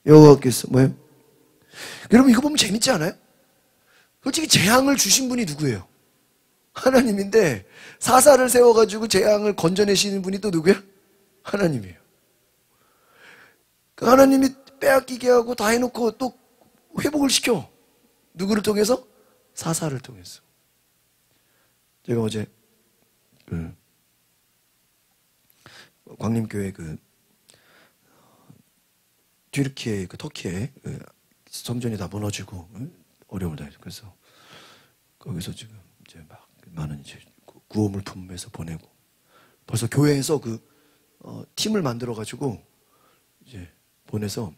여호와께서 뭐예요? 여러분 이거 보면 재밌지 않아요? 솔직히 재앙을 주신 분이 누구예요? 하나님인데 사사를 세워가지고 재앙을 건져내시는 분이 또 누구야? 하나님이에요. 하나님이 빼앗기게 하고 다 해놓고 또 회복을 시켜. 누구를 통해서? 사사를 통해서. 제가 어제 광림교회 튀르키예 터키에 성전이 다 무너지고 어려움을 당해서 그래서 거기서 지금 이제 막 많은 이제 구호물품에서 보내고 벌써 교회에서 팀을 만들어가지고 이제 보내서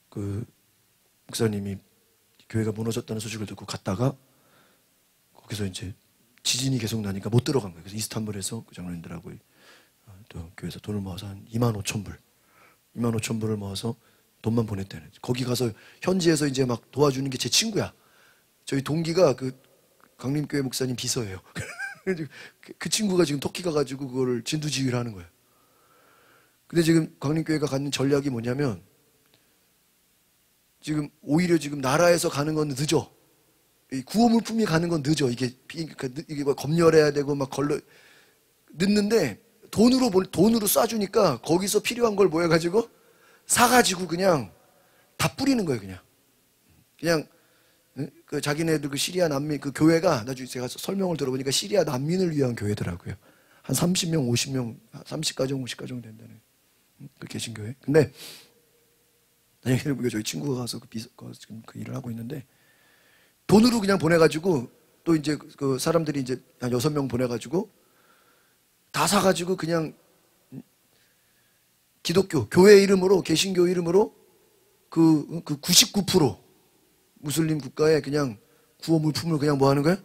그 목사님이 교회가 무너졌다는 소식을 듣고 갔다가 거기서 이제 지진이 계속 나니까 못 들어간 거예요. 그래서 이스탄불에서 그 장로님들하고 또 교회에서 돈을 모아서 한 25,000불, 25,000불을 모아서 돈만 보냈대는. 거기 가서 현지에서 이제 막 도와주는 게 제 친구야. 저희 동기가 그 강림교회 목사님 비서예요. 그 친구가 지금 터키 가가지고 그거를 진두지휘를 하는 거예요. 근데 지금 강림교회가 갖는 전략이 뭐냐면 지금 오히려 지금 나라에서 가는 건 늦어. 이 구호물품이 가는 건 늦어. 이게 뭐 검열해야 되고 막 늦는데 돈으로 쏴주니까 거기서 필요한 걸 모여가지고 사가지고 그냥 다 뿌리는 거예요. 그냥 그 자기네들 그 시리아 난민 그 교회가 나중에 제가 설명을 들어보니까 시리아 난민을 위한 교회더라고요. 한 30명, 50명, 30가정, 50가정 된다는 그 개신교회. 근데 나중에 보니까 저희 친구가 가서 지금 그 일을 하고 있는데 돈으로 그냥 보내가지고 또 이제 그 사람들이 이제 한 6명 보내가지고 다 사가지고 그냥 기독교 교회 이름으로 개신교 이름으로 그 99% 무슬림 국가에 그냥 구호 물품을 그냥 뭐 하는 거야?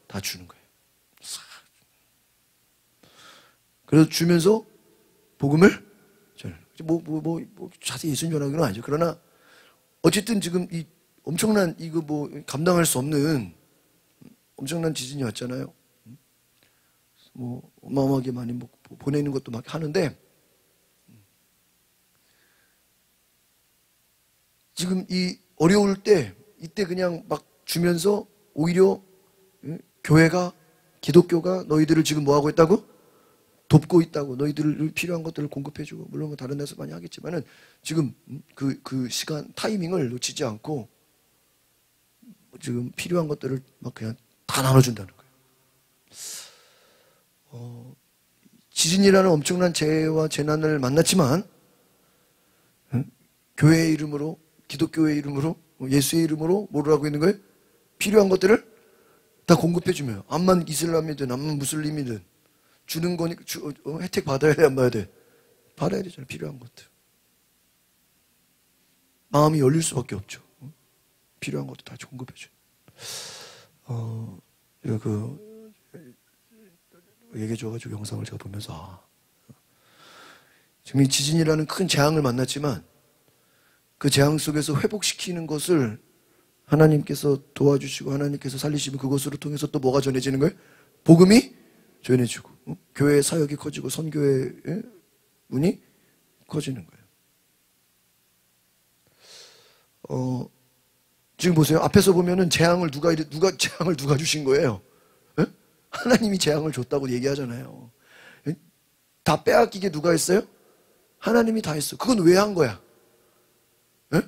다 주는 거예요. 그래서 주면서 복음을 전하는 거죠. 뭐 자세히 예수님 전하는 건 아니죠. 그러나 어쨌든 지금 이 엄청난 이거 뭐 감당할 수 없는 엄청난 지진이 왔잖아요. 뭐 어마어마하게 많이 뭐 보내는 것도 막 하는데 지금 이 어려울 때 이때 그냥 막 주면서 오히려 교회가 기독교가 너희들을 지금 뭐 하고 있다고? 돕고 있다고. 너희들 필요한 것들을 공급해주고 물론 뭐 다른 데서 많이 하겠지만은 지금 그 시간 타이밍을 놓치지 않고 지금 필요한 것들을 막 그냥 다 나눠준다는 거예요. 지진이라는 엄청난 재해와 재난을 만났지만 교회의 이름으로 기독교의 이름으로 예수의 이름으로 뭐를 하고 있는 거예요? 필요한 것들을 다 공급해주면 암만 이슬람이든 암만 무슬림이든 주는 거니까 혜택 받아야 돼 안 받아야 돼? 받아야 되잖아요. 필요한 것들. 마음이 열릴 수밖에 없죠. 필요한 것도 다 공급해줘. 얘기해줘가지고 영상을 제가 보면서 지금 이 지진이라는 큰 재앙을 만났지만 그 재앙 속에서 회복시키는 것을 하나님께서 도와주시고 하나님께서 살리시면 그것으로 통해서 또 뭐가 전해지는 거예요? 복음이 전해지고 교회의 사역이 커지고 선교의 문이 커지는 거예요. 지금 보세요. 앞에서 보면은 재앙을 누가 주신 거예요? 에? 하나님이 재앙을 줬다고 얘기하잖아요. 다 빼앗기게 누가 했어요? 하나님이 다 했어. 그건 왜 한 거야? 에?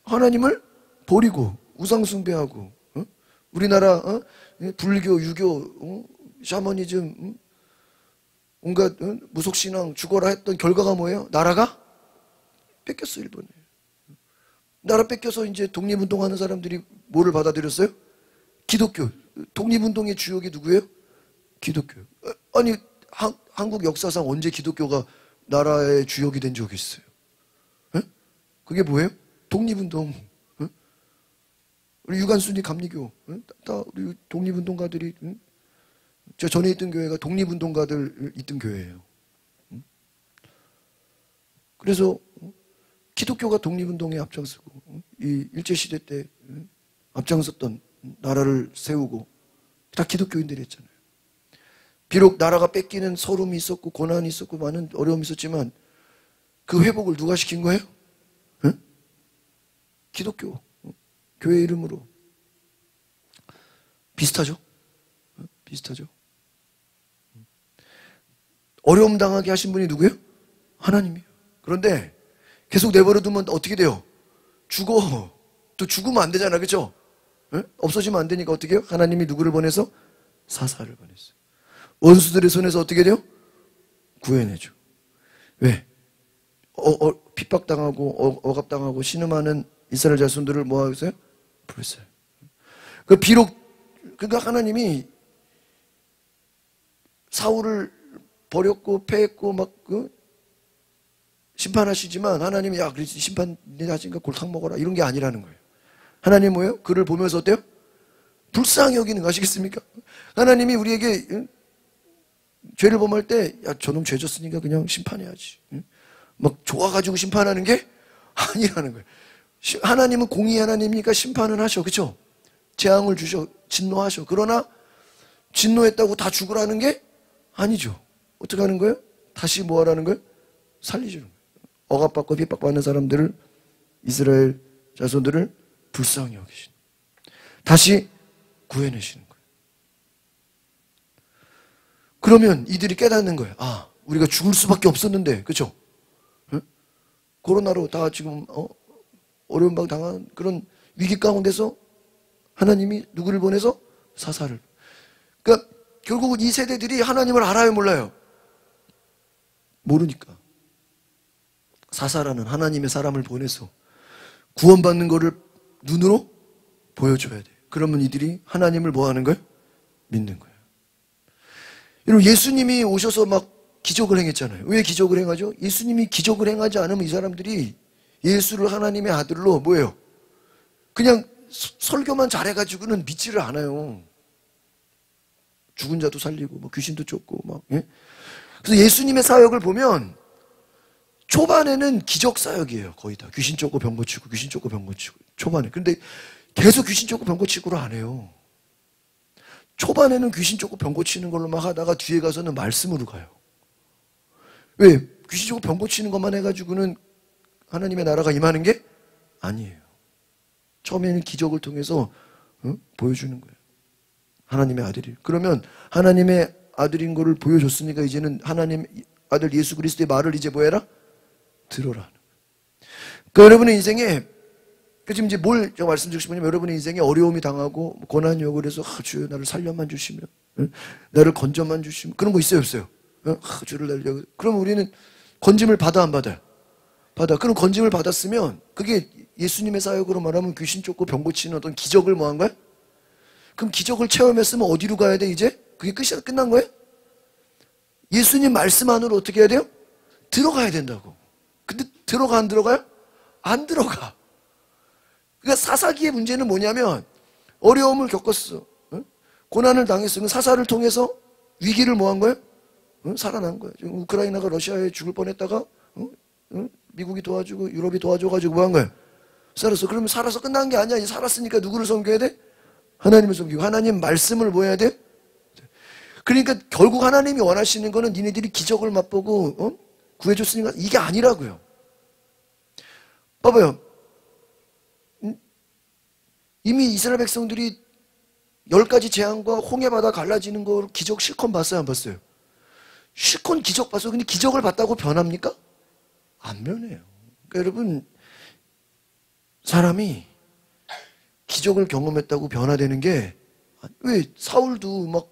하나님을 버리고 우상 숭배하고 우리나라 불교, 유교, 샤머니즘 온갖 무속신앙 죽어라 했던 결과가 뭐예요? 나라가 뺏겼어. 일본에. 나라 뺏겨서 이제 독립운동하는 사람들이 뭐를 받아들였어요? 기독교. 독립운동의 주역이 누구예요? 기독교. 아니 한국 역사상 언제 기독교가 나라의 주역이 된 적이 있어요? 에? 그게 뭐예요? 독립운동. 우리 유관순이 감리교. 다 우리 독립운동가들이 저 전에 있던 교회가 독립운동가들 있던 교회예요. 그래서 기독교가 독립운동에 앞장서고 이 일제시대 때 앞장섰던 나라를 세우고 다 기독교인들이 했잖아요. 비록 나라가 뺏기는 서름이 있었고 고난이 있었고 많은 어려움이 있었지만 그 회복을 누가 시킨 거예요? 응? 기독교. 교회 이름으로. 비슷하죠? 비슷하죠? 어려움 당하게 하신 분이 누구예요? 하나님이에요. 그런데 계속 내버려 두면 어떻게 돼요? 죽어. 또 죽으면 안 되잖아. 그렇죠? 없어지면 안 되니까 어떻게 해요? 하나님이 누구를 보내서? 사사를 보냈어요. 원수들의 손에서 어떻게 돼요? 구해내죠. 왜? 핍박당하고 억압당하고 신음하는 이스라엘 자손들을 뭐 하겠어요? 부르어요. 그러니까 하나님이 사울을 버렸고 패했고 막 심판하시지만 하나님이 야 그래서 심판 내 자신과 골탕 먹어라 이런 게 아니라는 거예요. 하나님 뭐예요? 그를 보면서 어때요? 불쌍히 여기는 거 아시겠습니까? 하나님이 우리에게 죄를 범할 때 야 저놈 죄 졌으니까 그냥 심판해야지 막 좋아가지고 심판하는 게 아니라는 거예요. 하나님은 공의 하나님이니까 심판은 하셔. 그렇죠? 재앙을 주셔. 진노하셔. 그러나 진노했다고 다 죽으라는 게 아니죠. 어떻게 하는 거예요? 다시 뭐 하라는 거예요? 살리주는 거예요. 억압받고 핍박받는 사람들을 이스라엘 자손들을 불쌍히 여기신 다시 구해내시는 거예요. 그러면 이들이 깨닫는 거예요. 아, 우리가 죽을 수밖에 없었는데, 그렇죠? 응? 코로나로 다 지금 어려운 방 당한 그런 위기 가운데서 하나님이 누구를 보내서 사사를. 그러니까 결국은 이 세대들이 하나님을 알아요, 몰라요? 모르니까. 사사라는 하나님의 사람을 보내서 구원받는 것을 눈으로 보여줘야 돼. 그러면 이들이 하나님을 뭐 하는 거예요? 믿는 거예요. 여러분, 예수님이 오셔서 막 기적을 행했잖아요. 왜 기적을 행하죠? 예수님이 기적을 행하지 않으면 이 사람들이 예수를 하나님의 아들로 뭐예요? 그냥 설교만 잘해가지고는 믿지를 않아요. 죽은 자도 살리고, 뭐 귀신도 쫓고, 막. 예? 그래서 예수님의 사역을 보면 초반에는 기적 사역이에요. 거의 다. 귀신 쫓고 병 고치고, 귀신 쫓고 병 고치고. 초반에. 근데 계속 귀신 쫓고 병 고치고를 안 해요. 초반에는 귀신 쫓고 병 고치는 걸로 막 하다가 뒤에 가서는 말씀으로 가요. 왜? 귀신 쫓고 병 고치는 것만 해가지고는 하나님의 나라가 임하는 게 아니에요. 처음에는 기적을 통해서 보여주는 거예요. 하나님의 아들이. 그러면 하나님의 아들인 거를 보여줬으니까 이제는 하나님 아들 예수 그리스도의 말을 이제 뭐해라? 들어라. 그러니까 여러분의 인생에 지금 이제 뭘 제가 말씀드리고 싶으냐면 여러분의 인생에 어려움이 당하고 고난이 오고 그래서 주여 나를 살려만 주시면 나를 건져만 주시면 그런 거 있어요 없어요? 주를 날려. 그럼 우리는 건짐을 받아 안 받아요? 받아. 그럼 건짐을 받았으면 그게 예수님의 사역으로 말하면 귀신 쫓고 병 고치는 어떤 기적을 뭐 한 거야? 그럼 기적을 체험했으면 어디로 가야 돼 이제? 그게 끝난 거예요? 예수님 말씀 안으로 어떻게 해야 돼요? 들어가야 된다고. 근데 들어가 안 들어가요? 안 들어가. 그러니까 사사기의 문제는 뭐냐면 어려움을 겪었어. 고난을 당했어. 사사를 통해서 위기를 뭐 한 거예요? 살아난 거예요. 지금 우크라이나가 러시아에 죽을 뻔했다가 미국이 도와주고 유럽이 도와줘가지고 뭐 한 거예요? 살았어. 그러면 살아서 끝난 게 아니야. 살았으니까 누구를 섬겨야 돼? 하나님을 섬기고 하나님 말씀을 뭐 해야 돼? 그러니까 결국 하나님이 원하시는 거는 니네들이 기적을 맛보고 구해줬으니까 이게 아니라고요. 봐봐요. 이미 이스라엘 백성들이 10가지 재앙과 홍해바다 갈라지는 거 기적 실컷 봤어요? 안 봤어요? 실컷 기적 봤어요. 근데 기적을 봤다고 변합니까? 안 변해요. 그러니까 여러분 사람이 기적을 경험했다고 변화되는 게 왜 사울도 막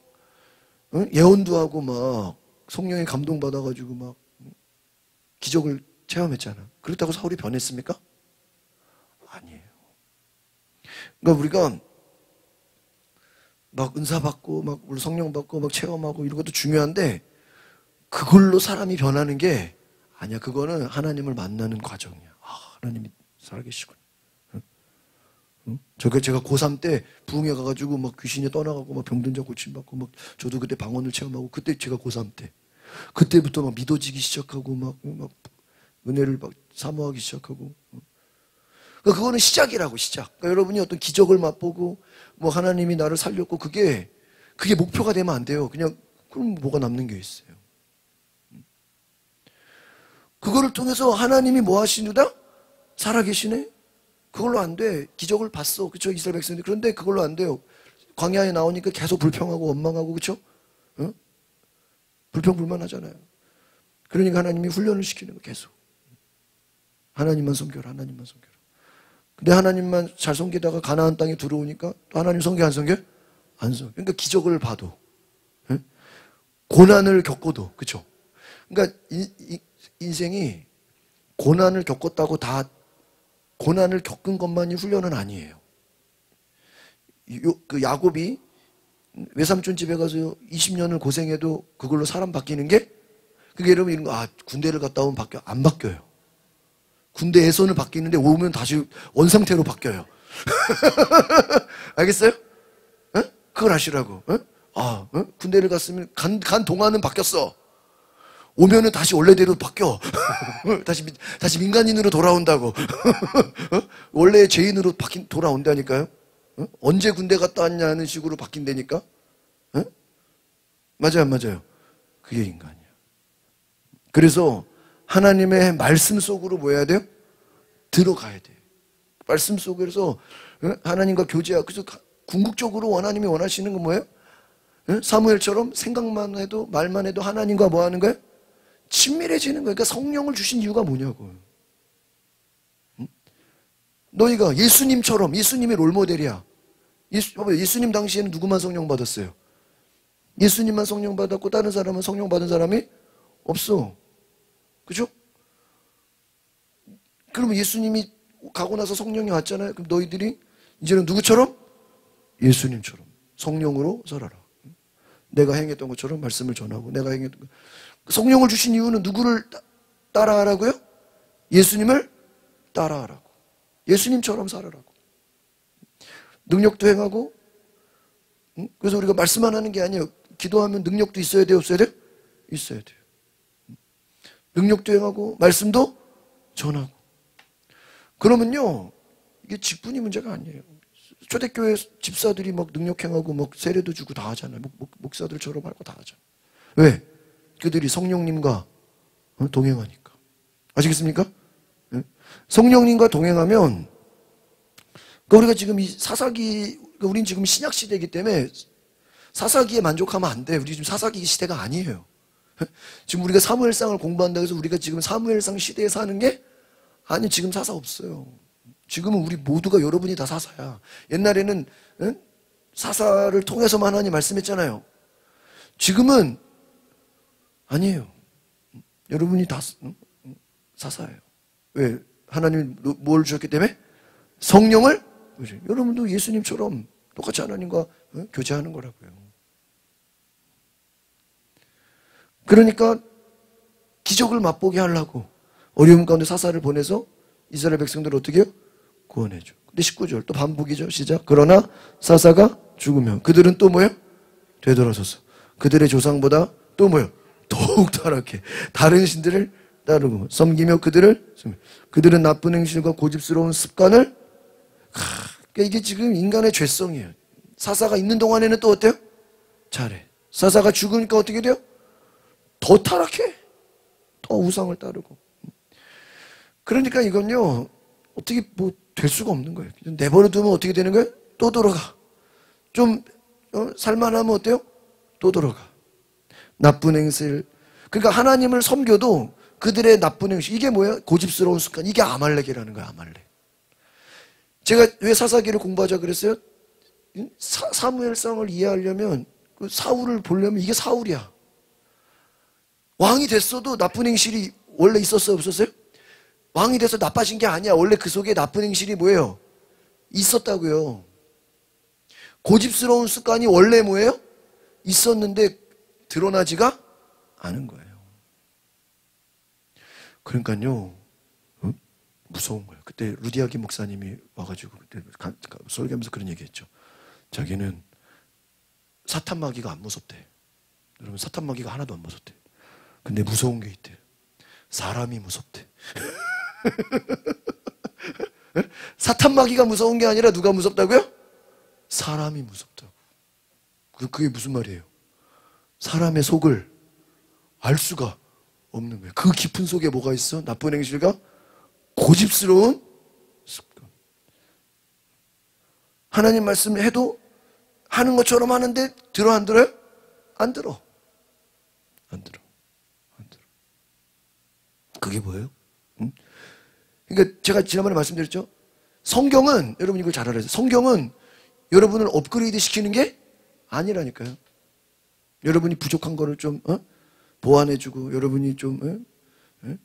예언도 하고 막 성령에 감동받아가지고 막 기적을 체험했잖아. 그렇다고 사울이 변했습니까? 아니에요. 그러니까 우리가 막 은사 받고 막 성령 받고 막 체험하고 이런 것도 중요한데 그걸로 사람이 변하는 게 아니야. 그거는 하나님을 만나는 과정이야. 아, 하나님이 살아계시구나. 제가 고3 때 부흥회 가가지고 막 귀신이 떠나가고 막 병든 자 고침받고 막 저도 그때 방언을 체험하고 그때 제가 고3 때 그때부터 막 믿어지기 시작하고 막 은혜를 막 사모하기 시작하고 그러니까 그거는 시작이라고 시작. 그러니까 여러분이 어떤 기적을 맛보고 뭐 하나님이 나를 살렸고 그게 목표가 되면 안 돼요. 그냥 그럼 뭐가 남는 게 있어요. 그거를 통해서 하나님이 뭐 하시누다? 살아계시네? 그걸로 안 돼. 기적을 봤어. 그쵸? 이스라엘 백성들. 그런데 그걸로 안 돼요. 광야에 나오니까 계속 불평하고 원망하고, 그쵸? 불평불만하잖아요. 그러니까 하나님이 훈련을 시키는 거 계속. 하나님만 섬겨라. 하나님만 섬겨라. 근데 하나님만 잘 섬기다가 가나안 땅에 들어오니까 또 하나님 섬겨 안 섬겨? 안 섬겨. 그러니까 기적을 봐도 고난을 겪어도 그쵸? 그러니까 인생이 고난을 겪었다고 다 고난을 겪은 것만이 훈련은 아니에요. 그 야곱이 외삼촌 집에 가서 20년을 고생해도 그걸로 사람 바뀌는 게 그게 여러분 이런 거, 군대를 갔다 오면 바뀌어? 안 바뀌어요. 군대에서는 바뀌는데 오면 다시 원상태로 바뀌어요. 알겠어요? 그걸 아시라고. 군대를 갔으면 간 동안은 바뀌었어. 오면은 다시 원래대로 바뀌어. 다시 민간인으로 돌아온다고. 원래의 죄인으로 돌아온다니까요. 언제 군대 갔다 왔냐는 식으로 바뀐다니까. 맞아요, 안 맞아요? 그게 인간이야. 그래서 하나님의 말씀 속으로 뭐 해야 돼요? 들어가야 돼요. 말씀 속에서 하나님과 교제하고, 그래서 궁극적으로 하나님이 원하시는 건 뭐예요? 사무엘처럼 생각만 해도 말만 해도 하나님과 뭐 하는 거예요? 친밀해지는 거예요. 그러니까 성령을 주신 이유가 뭐냐고. 너희가 예수님처럼, 예수님의 롤모델이야. 예수님 당시에는 누구만 성령 받았어요? 예수님만 성령 받았고 다른 사람은 성령 받은 사람이 없어. 그죠? 그러면 예수님이 가고 나서 성령이 왔잖아요. 그럼 너희들이 이제는 누구처럼? 예수님처럼 성령으로 살아라. 내가 행했던 것처럼 말씀을 전하고, 내가 행했던 것. 성령을 주신 이유는 누구를 따라하라고요? 예수님을 따라하라고. 예수님처럼 살아라고. 능력도 행하고. 그래서 우리가 말씀만 하는 게 아니에요. 기도하면 능력도 있어야 돼요, 없어야 돼요? 있어야 돼요. 능력도 행하고 말씀도 전하고. 그러면요, 이게 직분이 문제가 아니에요. 초대교회 집사들이 막 능력 행하고 막 세례도 주고 다 하잖아요. 목사들처럼 하고 다 하잖아요. 왜? 그들이 성령님과 동행하니까. 아시겠습니까? 성령님과 동행하면, 그러니까 우리가 지금 이 사사기, 우린 지금 신약 시대이기 때문에 사사기에 만족하면 안 돼. 우리 지금 사사기 시대가 아니에요. 지금 우리가 사무엘상을 공부한다고 해서 우리가 지금 사무엘상 시대에 사는 게, 아니, 지금 사사 없어요. 지금은 우리 모두가, 여러분이 다 사사야. 옛날에는 사사를 통해서만 하나님 말씀했잖아요. 지금은 아니에요. 여러분이 다 사사예요. 왜? 하나님이 뭘 주셨기 때문에? 성령을. 여러분도 예수님처럼 똑같이 하나님과 교제하는 거라고요. 그러니까 기적을 맛보게 하려고 어려움 가운데 사사를 보내서 이스라엘 백성들을 어떻게 해요? 구원해줘. 근데 19절 또 반복이죠. 시작. 그러나 사사가 죽으면 그들은 또 뭐예요? 되돌아서서 그들의 조상보다 또 뭐예요? 더욱 타락해 다른 신들을 따르고 섬기며 그들은 나쁜 행실과 고집스러운 습관을. 그러니까 이게 지금 인간의 죄성이에요. 사사가 있는 동안에는 또 어때요? 잘해. 사사가 죽으니까 어떻게 돼요? 더 타락해. 더 우상을 따르고. 그러니까 이건요, 어떻게 뭐 될 수가 없는 거예요. 내버려 두면 어떻게 되는 거예요? 또 돌아가. 좀 살만하면 어때요? 또 돌아가. 나쁜 행실. 그러니까 하나님을 섬겨도 그들의 나쁜 행실, 이게 뭐야? 고집스러운 습관. 이게 아말렉이라는 거야, 아말렉. 제가 왜 사사기를 공부하자 그랬어요? 사무엘상을 이해하려면, 그 사울을 보려면 이게 사울이야. 왕이 됐어도 나쁜 행실이 원래 있었어요, 없었어요? 왕이 돼서 나빠진 게 아니야. 원래 그 속에 나쁜 행실이 뭐예요? 있었다고요. 고집스러운 습관이 원래 뭐예요? 있었는데 드러나지가 않은 거예요. 그러니까요, 무서운 거예요. 그때 루디아기 목사님이 와가지고 그때 설교하면서 그런 얘기했죠. 자기는 사탄 마귀가 안 무섭대. 여러분, 사탄 마귀가 하나도 안 무섭대. 근데 무서운 게 있대. 사람이 무섭대. 사탄 마귀가 무서운 게 아니라 누가 무섭다고요? 사람이 무섭다고. 그게 무슨 말이에요? 사람의 속을 알 수가 없는 거예요. 그 깊은 속에 뭐가 있어? 나쁜 행실과 고집스러운 습관. 하나님 말씀 해도 하는 것처럼 하는데 들어 안 들어요? 안 들어. 안 들어. 안 들어. 그게 뭐예요? 그러니까 제가 지난번에 말씀드렸죠. 성경은, 여러분 이걸 잘 알아야 돼요. 성경은 여러분을 업그레이드 시키는 게 아니라니까요. 여러분이 부족한 거를 좀 보완해주고, 여러분이 좀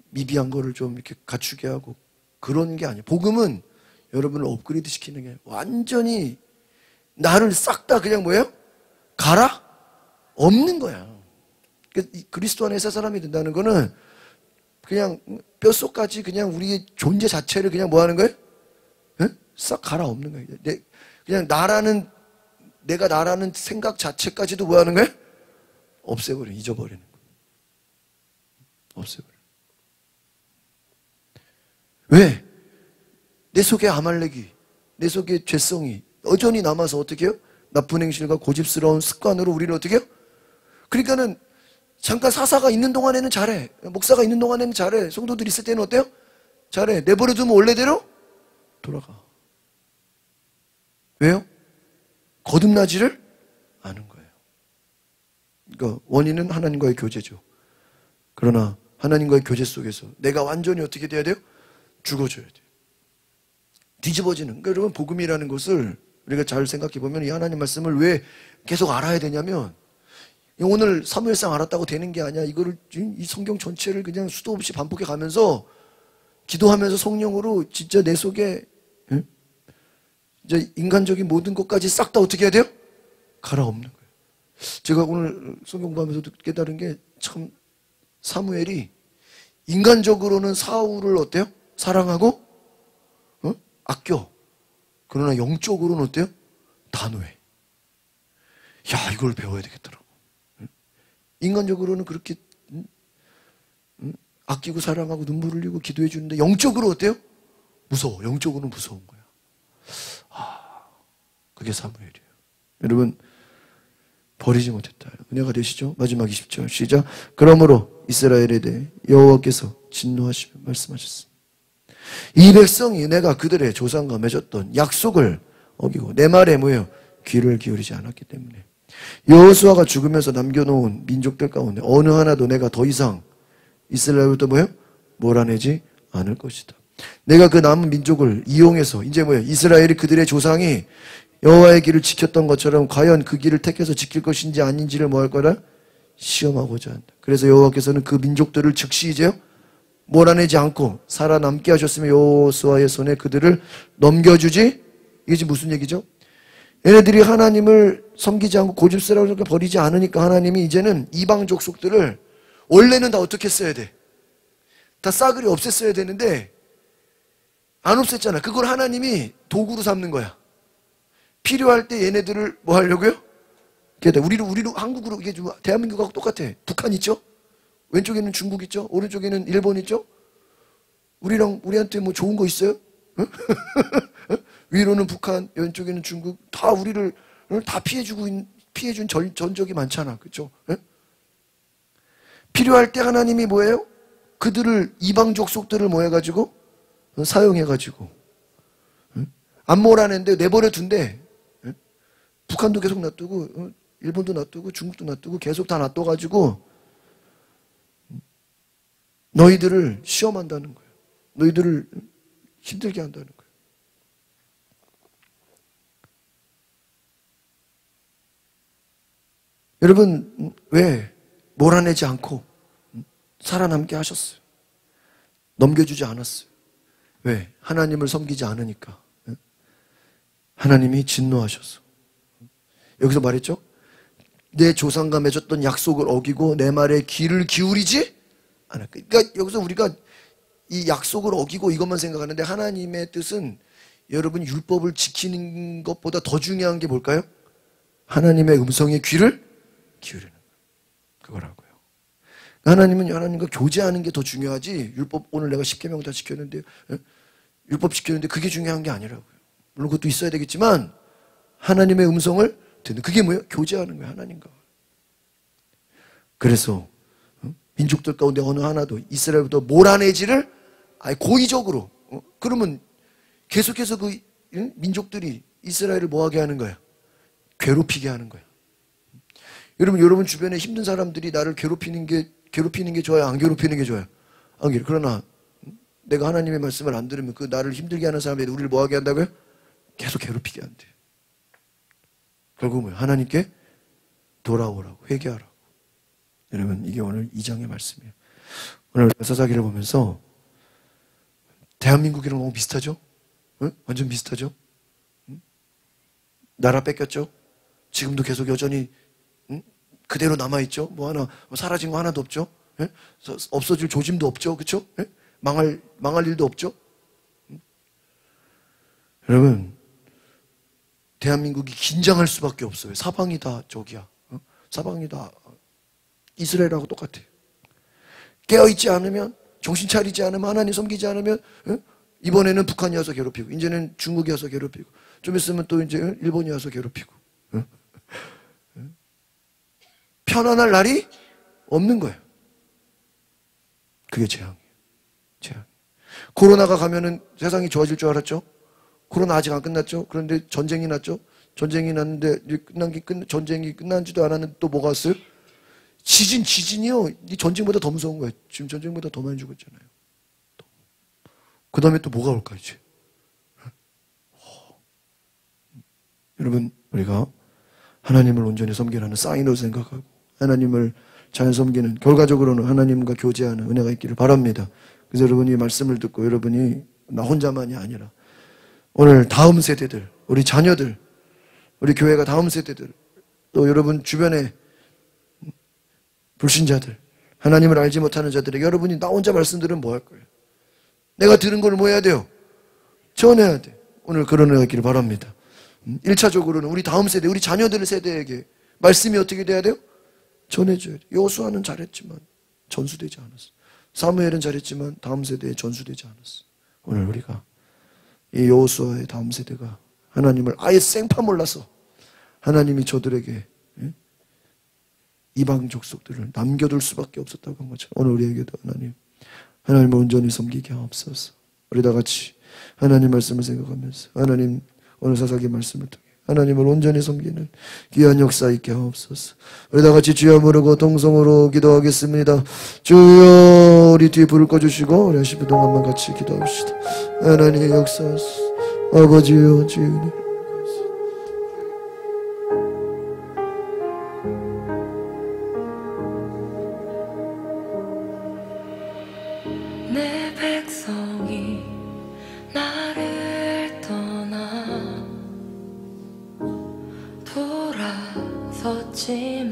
미비한 거를 좀 이렇게 갖추게 하고, 그런 게 아니에요. 복음은 여러분을 업그레이드 시키는 게 완전히 나를 싹 다 그냥 뭐예요? 갈아? 없는 거야. 그리스도 안에 새 사람이 된다는 거는 그냥 뼛속까지 그냥 우리의 존재 자체를 그냥 뭐 하는 거예요? 싹 갈아엎는 거예요. 그냥 내가 나라는 생각 자체까지도 뭐 하는 거예요? 없애버려, 잊어버리는 거예요. 없애버려. 왜? 내 속에 아말렉이, 내 속에 죄성이 여전히 남아서 어떻게 해요? 나쁜 행실과 고집스러운 습관으로 우리를 어떻게 해요? 그러니까는 잠깐 사사가 있는 동안에는 잘해. 목사가 있는 동안에는 잘해. 성도들 있을 때는 어때요? 잘해. 내버려두면 원래대로 돌아가. 왜요? 거듭나지를 않은 거예요. 그러니까 원인은 하나님과의 교제죠. 그러나 하나님과의 교제 속에서 내가 완전히 어떻게 돼야 돼요? 죽어줘야 돼요. 뒤집어지는. 그러니까 여러분 복음이라는 것을 우리가 잘 생각해 보면 이 하나님 말씀을 왜 계속 알아야 되냐면 오늘 사무엘상 알았다고 되는 게 아니야. 이거를 이 성경 전체를 그냥 수도 없이 반복해 가면서 기도하면서 성령으로 진짜 내 속에 이제 인간적인 모든 것까지 싹 다 어떻게 해야 돼요? 갈아엎는 거예요. 제가 오늘 성경 공부하면서도 깨달은 게 참 사무엘이 인간적으로는 사울을 어때요? 사랑하고 아껴. 그러나 영적으로는 어때요? 단호해. 야, 이걸 배워야 되겠더라고. 인간적으로는 그렇게 아끼고 사랑하고 눈물 흘리고 기도해 주는데 영적으로 어때요? 무서워. 영적으로는 무서운 거야. 그게 사무엘이에요. 여러분 버리지 못했다. 은혜가 되시죠? 마지막 20절 시작. 그러므로 이스라엘에 대해 여호와께서 진노하시며 말씀하셨습니다. 이 백성이 내가 그들의 조상과 맺었던 약속을 어기고 내 말에 뭐예요? 귀를 기울이지 않았기 때문에 여호수아가 죽으면서 남겨놓은 민족들 가운데 어느 하나도 내가 더 이상 이스라엘부터 뭐예요? 몰아내지 않을 것이다. 내가 그 남은 민족을 이용해서 이제 뭐예요? 이스라엘이 그들의 조상이 여호와의 길을 지켰던 것처럼 과연 그 길을 택해서 지킬 것인지 아닌지를 뭐 할 거라? 시험하고자 한다. 그래서 여호와께서는 그 민족들을 즉시 이제요? 몰아내지 않고 살아남게 하셨으며 여호수아의 손에 그들을 넘겨주지. 이게 지금 무슨 얘기죠? 얘네들이 하나님을 섬기지 않고 고집스러우게 버리지 않으니까 하나님이 이제는 이방 족속들을 원래는 다 어떻게 써야 돼? 다 싸그리 없앴어야 되는데 안 없앴잖아. 그걸 하나님이 도구로 삼는 거야. 필요할 때 얘네들을 뭐 하려고요? 우리로 한국으로 이게 좀 대한민국하고 똑같아. 북한 있죠? 왼쪽에는 중국 있죠? 오른쪽에는 일본 있죠? 우리한테 뭐 좋은 거 있어요? 위로는 북한, 왼쪽에는 중국. 다 우리를 다 피해준 전적이 많잖아. 그렇죠? 필요할 때 하나님이 뭐예요? 그들을 이방 족속들을 뭐 해가지고 사용해가지고 안 몰아낸데 내버려 둔대. 북한도 계속 놔두고 일본도 놔두고 중국도 놔두고 계속 다 놔둬가지고 너희들을 시험한다는 거예요. 너희들을 힘들게 한다는 거예요. 여러분 왜 몰아내지 않고 살아남게 하셨어요? 넘겨주지 않았어요. 왜? 하나님을 섬기지 않으니까. 하나님이 진노하셨어. 여기서 말했죠? 내 조상과 맺었던 약속을 어기고 내 말에 귀를 기울이지 않았다. 그러니까 여기서 우리가 이 약속을 어기고 이것만 생각하는데 하나님의 뜻은 여러분 율법을 지키는 것보다 더 중요한 게 뭘까요? 하나님의 음성에 귀를 기울이는 그거라고요. 하나님은 하나님과 교제하는 게 더 중요하지 율법 오늘 내가 10계명 다 지켰는데 율법 지켰는데 그게 중요한 게 아니라고요. 물론 그것도 있어야 되겠지만 하나님의 음성을 듣는 그게 뭐예요? 교제하는 거예요. 하나님과. 그래서 민족들 가운데 어느 하나도 이스라엘부터 몰아내지를 고의적으로 그러면 계속해서 그 민족들이 이스라엘을 뭐하게 하는 거야? 괴롭히게 하는 거야. 여러분 주변에 힘든 사람들이 나를 괴롭히는 게 좋아요? 안 괴롭히는 게 좋아요? 안 괴롭. 그러나 내가 하나님의 말씀을 안 들으면 그 나를 힘들게 하는 사람들이 우리를 뭐하게 한다고요? 계속 괴롭히게 한대. 결국 뭐예요? 하나님께 돌아오라고 회개하라고. 여러분 이게 오늘 2장의 말씀이에요. 오늘 사사기를 보면서 대한민국이랑 너무 비슷하죠? 응? 완전 비슷하죠? 응? 나라 뺏겼죠? 지금도 계속 여전히 그대로 남아있죠. 뭐 하나 사라진 거 하나도 없죠. 예? 없어질 조짐도 없죠. 그렇죠? 예? 망할 일도 없죠. 여러분, 대한민국이 긴장할 수밖에 없어요. 사방이 다 저기야. 사방이 다 이스라엘하고 똑같아요. 깨어있지 않으면, 정신 차리지 않으면, 하나님 섬기지 않으면, 이번에는 북한이 와서 괴롭히고, 이제는 중국이 와서 괴롭히고, 좀 있으면 또 이제 일본이 와서 괴롭히고. 편안할 날이 없는 거예요. 그게 재앙이에요. 재앙. 코로나가 가면은 세상이 좋아질 줄 알았죠? 코로나 아직 안 끝났죠? 그런데 전쟁이 났죠? 전쟁이 났는데 전쟁이 끝난지도 않았는데 또 뭐가 왔어요? 지진이요. 이 전쟁보다 더 무서운 거예요. 지금 전쟁보다 더 많이 죽었잖아요. 그 다음에 또 뭐가 올까 이제? 여러분, 우리가 하나님을 온전히 섬기라는 사인으로 생각하고 하나님을 잘 섬기는, 결과적으로는 하나님과 교제하는 은혜가 있기를 바랍니다. 그래서 여러분이 말씀을 듣고 여러분이 나 혼자만이 아니라 오늘 다음 세대들, 우리 자녀들, 우리 교회가 다음 세대들, 또 여러분 주변에 불신자들, 하나님을 알지 못하는 자들에게 여러분이 나 혼자 말씀들은 뭐 할 거예요? 내가 들은 걸 뭐 해야 돼요? 전해야 돼. 오늘 그런 은혜가 있기를 바랍니다. 1차적으로는 우리 다음 세대, 우리 자녀들 세대에게 말씀이 어떻게 돼야 돼요? 전해줘야 돼. 여호수아는 잘했지만 전수되지 않았어. 사무엘은 잘했지만 다음 세대에 전수되지 않았어. 오늘 우리가 이 여호수아의 다음 세대가 하나님을 아예 생파 몰라서 하나님이 저들에게 이방 족속들을 남겨둘 수밖에 없었다고 한 것처럼 오늘 우리에게도 하나님을 온전히 섬기게 하옵소서. 우리 다 같이 하나님 말씀을 생각하면서 하나님 오늘 사사기 말씀을 통해 하나님을 온전히 섬기는 귀한 역사 있게 하옵소서. 우리 다 같이 주여 부르고 동성으로 기도하겠습니다. 주여, 우리 뒤에 불을 꺼주시고 우리 10분 동안만 같이 기도합시다. 하나님의 역사하소서. 아버지여, 주님 내 백성이 나를 떠나 돌아섰지만